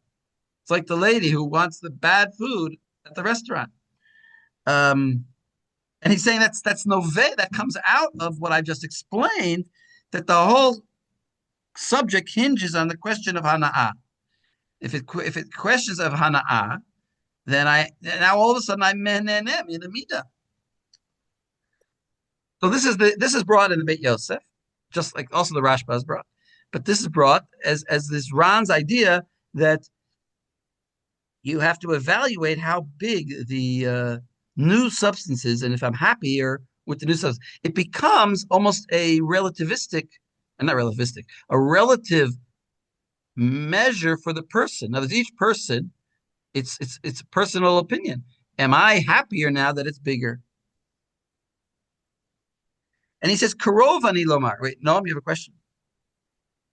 It's like the lady who wants the bad food at the restaurant. And he's saying that's nove, that comes out of what I just explained, that the whole subject hinges on the question of hana'ah. If it questions of hana'ah, then now all of a sudden I'm menenem in a midah. So this is brought in the Beit Yosef, just like also the Rashba is brought, but this is brought as this Ran's idea that you have to evaluate how big the new substance is, and if I'm happier with the new substance, it becomes almost a relativistic, not relativistic, a relative measure for the person. Now, there's each person, it's a personal opinion. Am I happier now that it's bigger? And he says, Karov ani lomar. Wait, Noam, you have a question?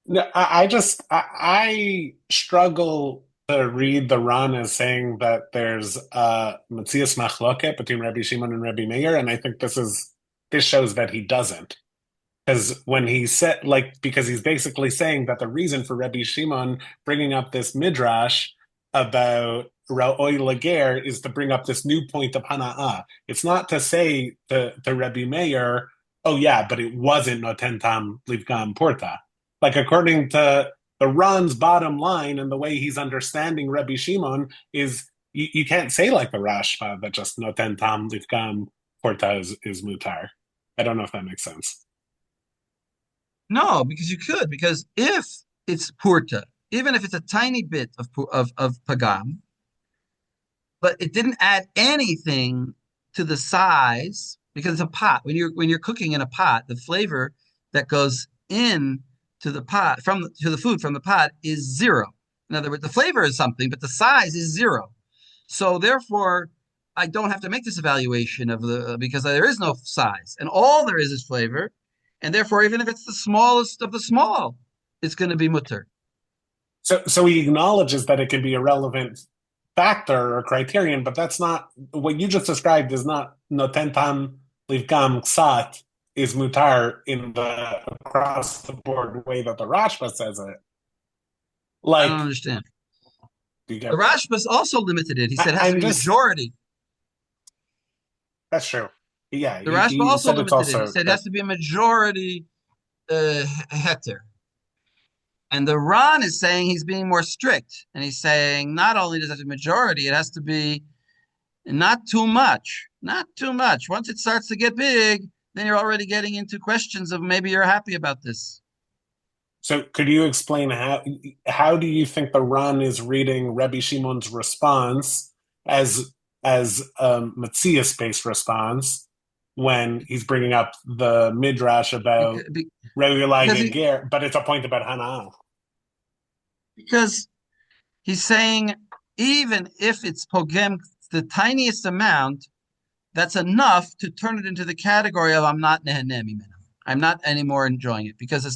No, I struggle to read the Ran as saying that there's a Metzias Machloket between Rabbi Shimon and Rabbi Meir, and I think this shows that he doesn't. Because when he said, because he's basically saying that the reason for Rabbi Shimon bringing up this midrash about Ra'oi Lager is to bring up this new point of Hana'ah. It's not to say to Rabbi Meir, oh yeah, but it wasn't Noten Tam Lifgam Porta. Like according to the Ran's bottom line and the way he's understanding Rabbi Shimon is you can't say like the Rashba that just Noten Tam Lifgam Porta is mutar. I don't know if that makes sense. No, because you could. Because if it's purta, even if it's a tiny bit of pagam, but it didn't add anything to the size, because it's a pot. When you're cooking in a pot, the flavor that goes in to the pot to the food from the pot is zero. In other words, the flavor is something, but the size is zero. So therefore, I don't have to make this evaluation because there is no size, and all there is flavor. And therefore, even if it's the smallest of the small, it's going to be mutter. So he acknowledges that it can be a relevant factor or criterion, but that's not what you just described. Is not noten tam livgam ksat is mutar in the across the board way that the Rashba says it. I don't understand. The Rashba's also limited it. He said it has to be majority. That's true. Yeah, the Rashba also limited it. He said it has to be a majority heter. And the Ran is saying he's being more strict. And he's saying not only does it have to be majority, it has to be not too much. Not too much. Once it starts to get big, then you're already getting into questions of maybe you're happy about this. So could you explain how do you think the Ran is reading Rabbi Shimon's response as Metzias-based response when he's bringing up the midrash about Rabbi Ger, but it's a point about Hana'ah? Because he's saying even if it's pogem the tiniest amount, that's enough to turn it into the category of I'm not nehenemi minham. I'm not anymore enjoying it because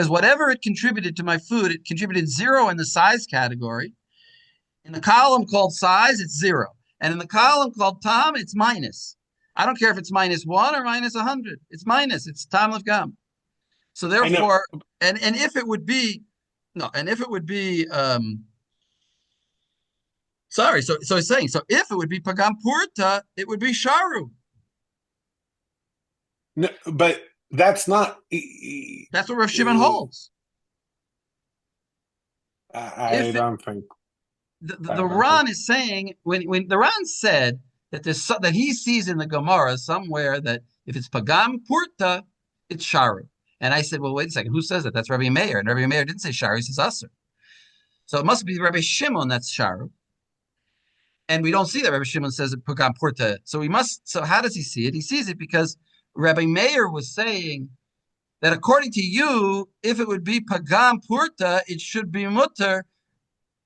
whatever it contributed to my food, it contributed zero in the size category. In the column called size, it's zero. And in the column called tam, it's minus. I don't care if it's -1 or -100. It's minus. It's tam lifgam. So therefore, and if it would be, sorry. So he's saying, so if it would be pagam purta, it would be sharu. No, but that's not. That's what Rav Shimon holds. I don't think. The Ran is saying when the Ran said that he sees in the Gemara somewhere that if it's pagam purta, it's sharu. And I said, well, wait a second, who says that? That's Rabbi Meir, and Rabbi Meir didn't say sharu; he says aser. So it must be Rabbi Shimon that's sharu. And we don't see that Rabbi Shimon says it pagam purta. So how does he see it? He sees it because Rabbi Meir was saying that according to you, if it would be pagam purta, it should be mutter.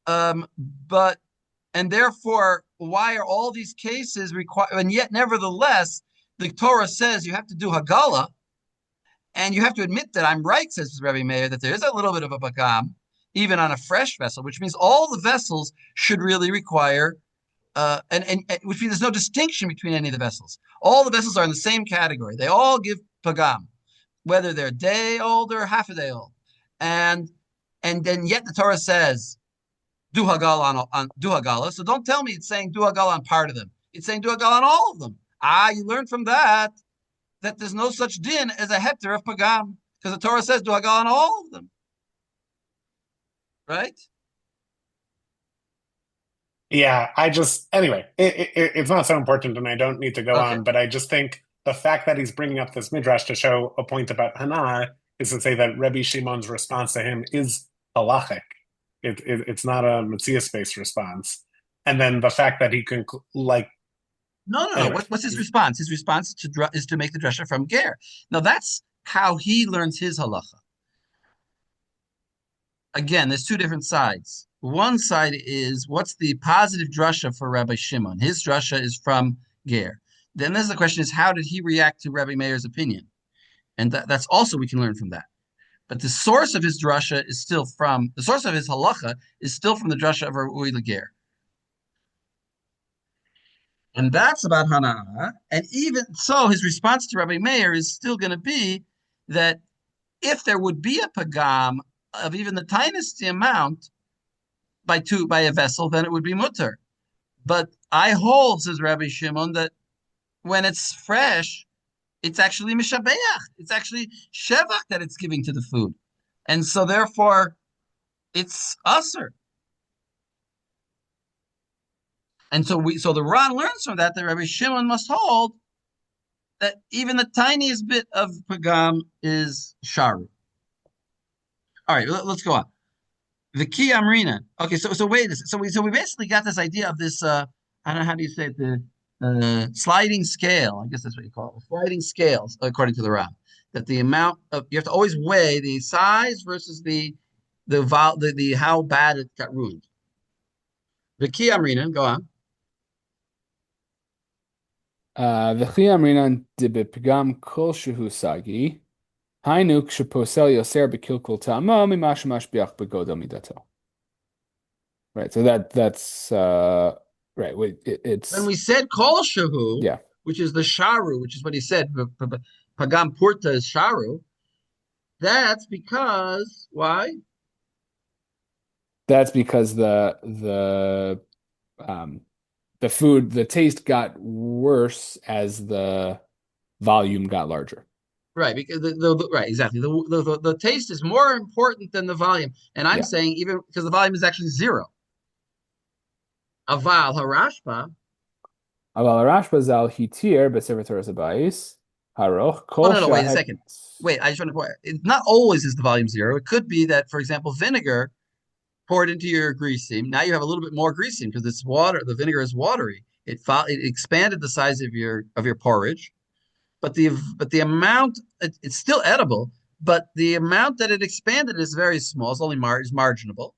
And therefore, why are all these cases required? And yet, nevertheless, the Torah says you have to do Hagala, and you have to admit that I'm right, says Rabbi Meir, that there is a little bit of a pagam, even on a fresh vessel, which means all the vessels should really require, and which means there's no distinction between any of the vessels. All the vessels are in the same category. They all give pagam, whether they're a day old or half a day old, and then yet the Torah says, do Hagala on do Hagala. So don't tell me it's saying do Hagala on part of them. It's saying do Hagala on all of them. You learn from that there's no such din as a heter of pagam because the Torah says do Hagala on all of them. right? Yeah, anyway, it's not so important and I don't need to go Okay. on, but I just think the fact that he's bringing up this midrash to show a point about Hana is to say that Rabbi Shimon's response to him is halachic. It's not a Matthias-based response. And then the fact that he can, No. anyway. What's his response? His response is to make the drasha from ger. Now that's how he learns his halacha. Again, there's two different sides. One side is what's the positive drasha for Rabbi Shimon? His drasha is from ger. Then there's the question is how did he react to Rabbi Meir's opinion? And that's also we can learn from that. But the source of his drasha is still from the source of his halacha is still from the drasha of Rabbi Leger. And that's about Hana'ah. And even so, his response to Rabbi Meir is still going to be that if there would be a pagam of even the tiniest amount by a vessel, then it would be mutter. But I hold, says Rabbi Shimon, that when it's fresh, it's actually mishabeach. It's actually shevach that it's giving to the food. And so therefore, it's usher. And so the Ran learns from that Rabbi Shimon must hold that even the tiniest bit of pagam is sharu. All right, let's go on. The key amrina. Okay, so wait. So we basically got this idea of this. I don't know how do you say it, the sliding scale. I guess that's what you call it. Sliding scales, according to the Ran. That the amount of you have to always weigh the size versus the how bad it got ruined. The key amrina. Go on. וכי אמרינן דבפגם כלשהו סגי, היינו כשפוסל יוסר בקלקול טעמו ממה שמשביח בגודל מידתו. Right, so that's right. It's when we said kol shehu, yeah, which is the sharu, which is what he said. Pagam purta is sharu. That's because why? That's because the food, the taste got worse as the volume got larger. Right, because right, exactly. The taste is more important than the volume, and I'm saying even because the volume is actually zero. Aval harashba zal hitir b'sefer Torah Habayis haroch kol no, wait a second. Wait, I just want to point. It's not always is the volume zero. It could be that, for example, vinegar poured into your greasing. Now you have a little bit more greasing because it's water. The vinegar is watery. It expanded the size of your porridge, but the amount it's still edible, but the amount that it expanded is very small. It's only marginal,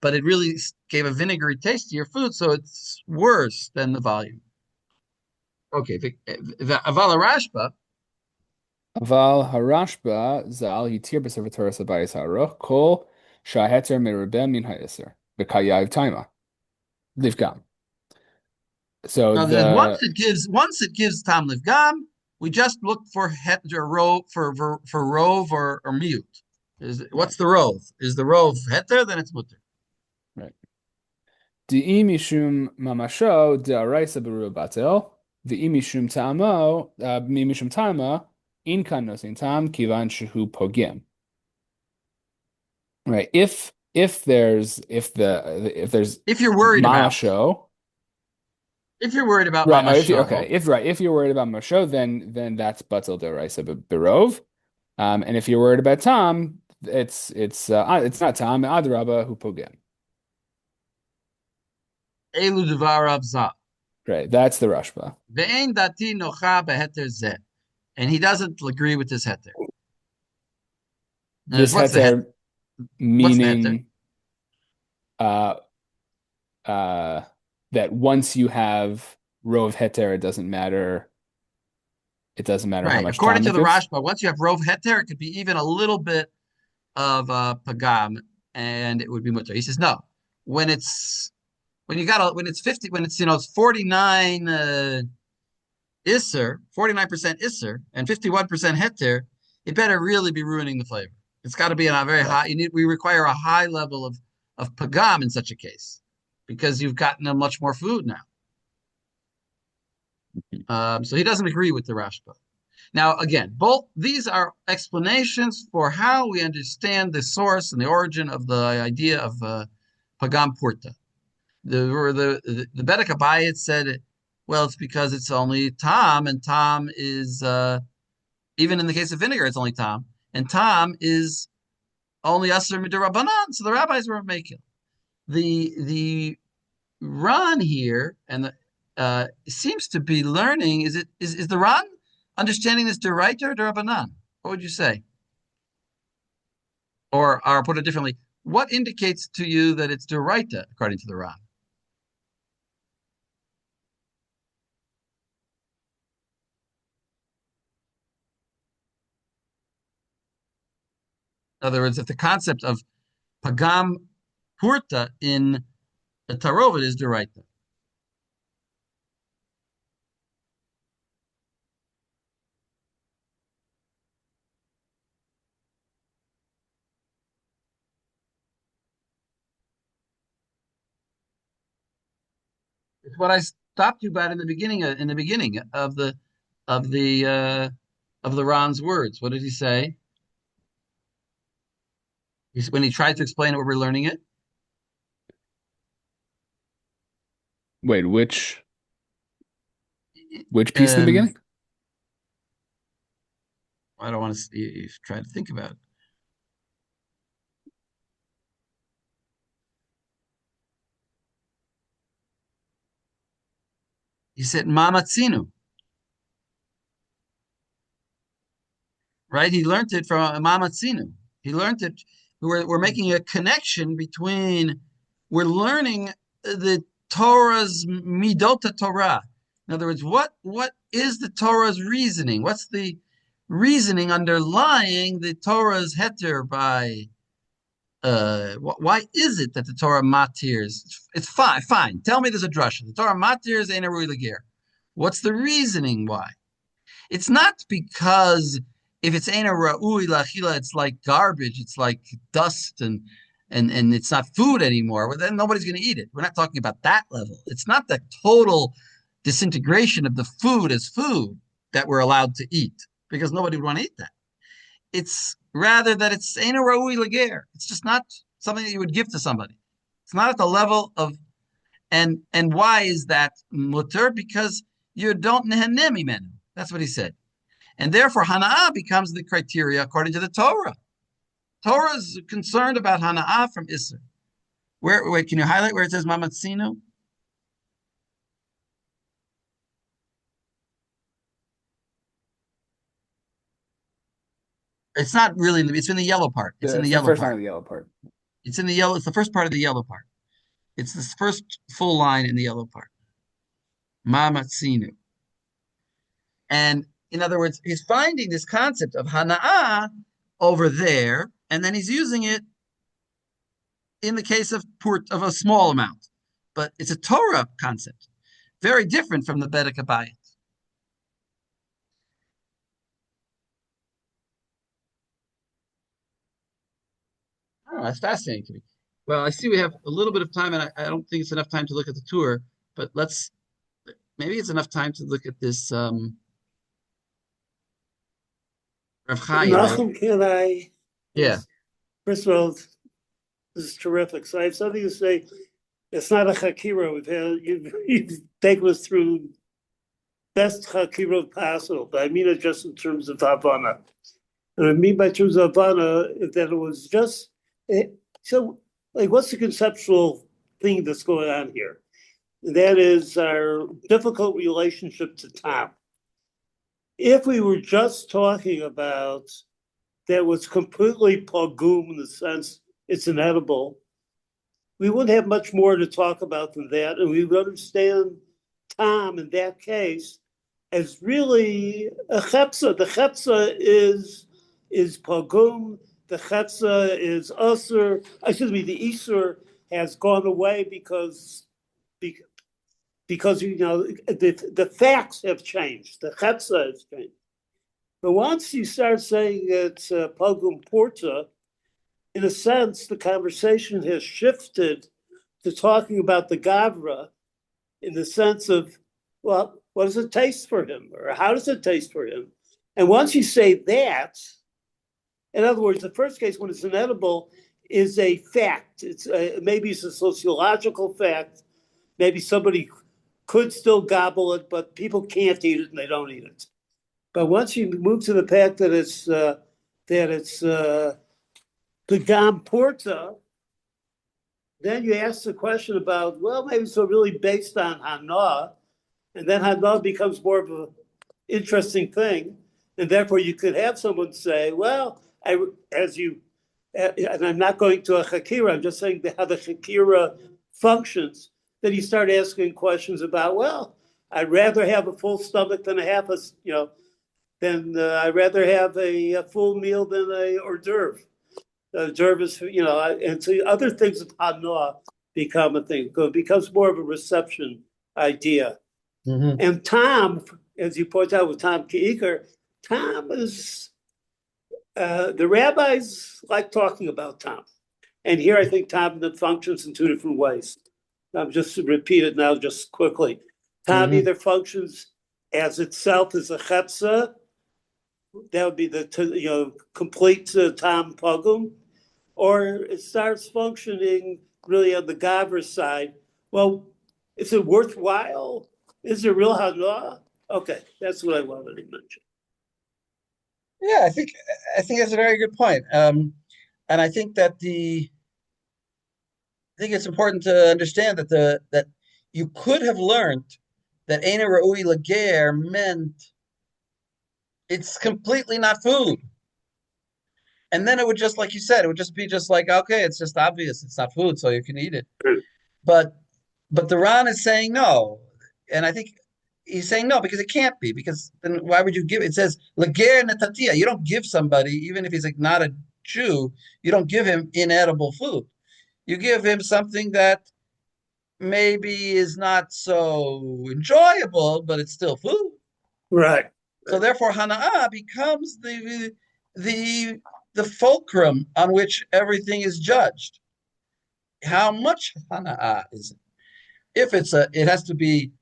but it really gave a vinegary taste to your food, so it's worse than the volume. Okay, Aval harashba zal hitir b'sefer Torah Habayis haroch kol shaheter merubeh min ha'eser b'kayav taima Lifgam. So now once it gives tam Lifgam, we just look for rove or mute. What's the rove? Is the rove heter? Then it's mutter. Right. De'i mishum mamasho de'araisa beru batel ve'i mishum ta'amo mishum ta'ama in kan nosin tam kivan shehu pogim. Right. If you're worried masho, about if you're worried about right, mamasho, if you're worried about masho, then that's batel de'araisa berov, and if you're worried about tam, it's not tam adraba hu pogim. Elu devarav za. Right, that's the Rashba. Ve'ein dati nocha beheter zeh, and he doesn't agree with this heter. This heter meaning that once you have rov heter, it doesn't matter. It doesn't matter how much. According to the Rashba, once you have rov heter, it could be even a little bit of pagam, and it would be mutter. He says no. When it's 50, when it's 49 isser, 49% isser, and 51% heter, it better really be ruining the flavor. It's got to be in a very high. We require a high level of pagam in such a case, because you've gotten a much more food now. So he doesn't agree with the Rashba. Now, again, both these are explanations for how we understand the source and the origin of the idea of Pagam Purta. The Bedek Abayit said, well, it's because it's only Tom, and Tom is, even in the case of vinegar, it's only Tom, and Tom is only Asr Midrabanan, so the rabbis were making. The Ran here, and seems to be learning, is the Ran understanding this Deraita or Derabanan? What would you say? Or put it differently, what indicates to you that it's Deraita according to the Ran? In other words, if the concept of Pagam Purta in the Tarovet is Deraita. It's what I stopped you about in the beginning of the Ran's words. What did he say? When he tried to explain it, we were learning it. Wait, which piece in the beginning? I don't want to try to think about it. He said Mamatzinu. Right? He learned it from Mamatzinu. He learned it. We're making a connection between, we're learning the Torah's Midota Torah. In other words, what is the Torah's reasoning? What's the reasoning underlying the Torah's heter by why is it that the Torah matirs? It's fine. Tell me there's a drasha. The Torah matirs ain't a ruiligir. What's the reasoning why? It's not because if it's ain't a ra'ui lachila, it's like garbage, it's like dust and it's not food anymore. Well, then nobody's going to eat it. We're not talking about that level. It's not the total disintegration of the food as food that we're allowed to eat, because nobody would want to eat that. It's rather that it's ain't a ra'ui lager. It's just not something that you would give to somebody. It's not at the level of, and why is that mutter? Because you don't nehenem imenu. That's what he said. And therefore, hana'ah becomes the criteria according to the Torah. Torah is concerned about hana'ah from Isser. Wait, can you highlight where it says mamatzinu? It's not really it's in the yellow part. It's in the yellow first part. line of the yellow part. It's in the yellow. It's the first part of the yellow part. It's this first full line in the yellow part. Mamatzinu. And in other words, he's finding this concept of hana'ah over there, and then he's using it in the case of a small amount. But it's a Torah concept, very different from the Bedek Abayit. Oh, that's fascinating to me. Well, I see we have a little bit of time, and I don't think it's enough time to look at the tour, but maybe it's enough time to look at this Rav Chaim. Nachum, can I? Yeah. First of all, this is terrific. So I have something to say. It's not a chakira. You've taken us through best chakira possible, but I mean it just in terms of Havana. And I mean by terms of Havana that it was just so. Like, what's the conceptual thing that's going on here? And that is our difficult relationship to Tom. If we were just talking about that was completely pogum in the sense it's inedible, we wouldn't have much more to talk about than that, and we would understand Tom in that case as really a chepsa. The chepsa is pogum. The chetza is usur. Excuse me. The isur has gone away because the facts have changed. The chetza has changed. But once you start saying it's pogum porta, in a sense, the conversation has shifted to talking about the gavra in the sense of, well, what does it taste for him, or how does it taste for him? And once you say that, in other words, the first case when it's inedible is a fact. Maybe it's a sociological fact. Maybe somebody could still gobble it, but people can't eat it and they don't eat it. But once you move to the fact that it's Pagam Porta, then you ask the question about, well, maybe it's really based on Hana, and then Hana becomes more of an interesting thing, and therefore you could have someone say, well, and I'm not going to a Chakira, I'm just saying how the Chakira functions, then you start asking questions about, well, I'd rather have a full stomach than I'd rather have a full meal than a hors d'oeuvre. Hors d'oeuvre is, and so other things of Hana become a thing. It becomes more of a reception idea. Mm-hmm. And Tom, as you point out with Tom Keiker, Tom is, the rabbis like talking about Tom. And here I think Tom functions in two different ways. I'm just to repeat it now just quickly. Tom either functions as itself as a chetza, that would be the complete Tom Pogum, or it starts functioning really on the Gavra side. Well, is it worthwhile? Is there real Hana? Okay, that's what I wanted to mention. Yeah, I think that's a very good point. And I think that it's important to understand that you could have learned that Eina Ra'ui Lager meant it's completely not food. And then it would just, like you said, it would just be just like, okay, it's just obvious it's not food, so you can eat it. But the Ran is saying no. And I think he's saying no, because it can't be, because then why would you give it? It says Lager Netatia. You don't give somebody, even if he's like not a Jew, you don't give him inedible food. You give him something that maybe is not so enjoyable, but it's still food. Right. So therefore, Hana'ah becomes the fulcrum on which everything is judged. How much Hana'ah is it? If it has to be.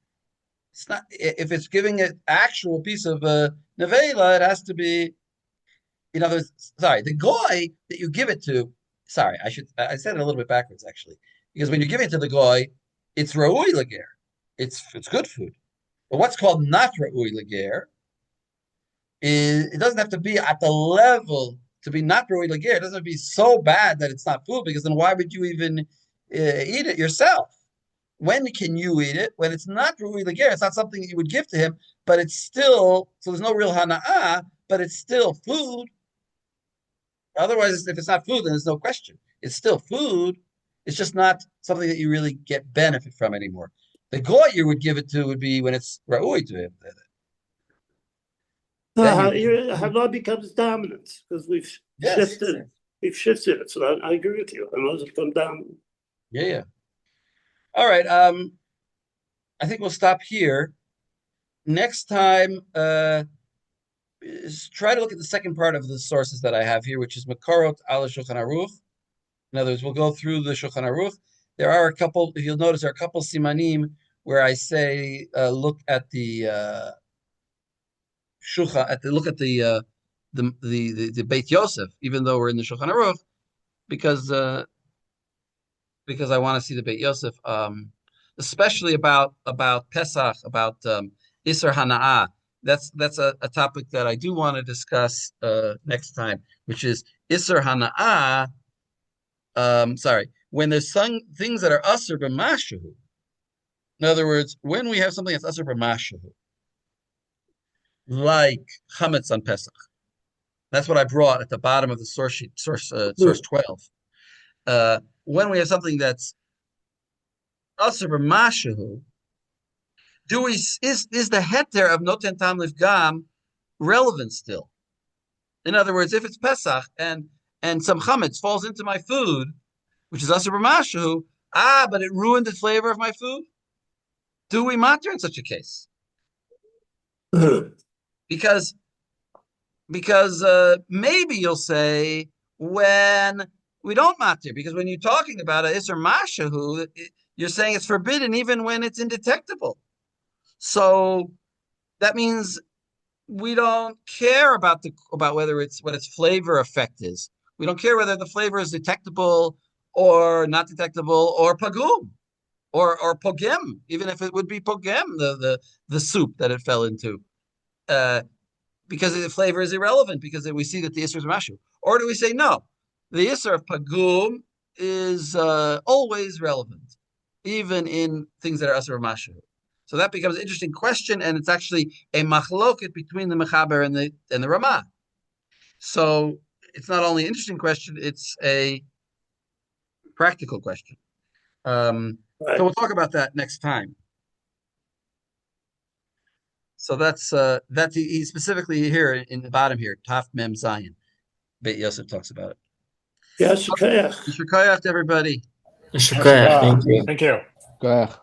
It's not. If it's giving an actual piece of nevela, it has to be. In other words, sorry, the goy that you give it to. Sorry, I said it a little bit backwards actually, because when you give it to the goy, it's ra'ui lager. It's good food. But what's called not ra'ui lager, it doesn't have to be at the level to be not ra'ui lager. It doesn't have to be so bad that it's not food, because then why would you even eat it yourself? When can you eat it? When it's not ra'ui lager, it's not something that you would give to him, but it's still, so there's no real hana'ah, but it's still food. Otherwise, if it's not food, then there's no question. It's still food. It's just not something that you really get benefit from anymore. The goy you would give it to would be when it's ra'ui to him. Hana becomes dominant because we've shifted. Yes. We've shifted it. So I agree with you. Hana has become dominant. Yeah. All right. I think we'll stop here. Next time, try to look at the second part of the sources that I have here, which is Makorot ala Shulchan Aruch. In other words, we'll go through the Shulchan Aruch. There are a couple, if you'll notice, there are a couple simanim where I say, look at the Shulchan, look at the Beit Yosef, even though we're in the Shulchan Aruch, because I want to see the Beit Yosef, especially about Pesach, about Isser Hana'ah. That's a topic that I do want to discuss next time, which is Isser Hana'ah. When there's some things that are Asr b'mashahu. In other words, when we have something that's Asr b'mashahu, like chametz on Pesach. That's what I brought at the bottom of the source sheet, source 12. When we have something that's Asr b'mashahu, is the heter of Noten Tam Lifgam relevant still? In other words, if it's Pesach and some chametz falls into my food, which is Asr b'mashahu, but it ruined the flavor of my food, do we matter in such a case? Because maybe you'll say when we don't matter, because when you're talking about a Isser Mashahu, you're saying it's forbidden even when it's indetectable. So that means we don't care about whether it's what its flavor effect is. We don't care whether the flavor is detectable or not detectable or pagum or pogem, even if it would be pogem, the soup that it fell into. Because the flavor is irrelevant, because we see that the Isser is Mashu. Or do we say no? The Isser of Pagum is always relevant, even in things that are Isser of Mashu. So that becomes an interesting question, and it's actually a machloket between the Mechaber and the Ramah. So it's not only an interesting question, it's a practical question. So we'll talk about that next time. So that's he specifically here in the bottom here, Taf Mem Zion. Beit Yosef talks about it. Yes, okay. Yishur Koyach to everybody. Shukran, thank you. Thank you. Go ahead.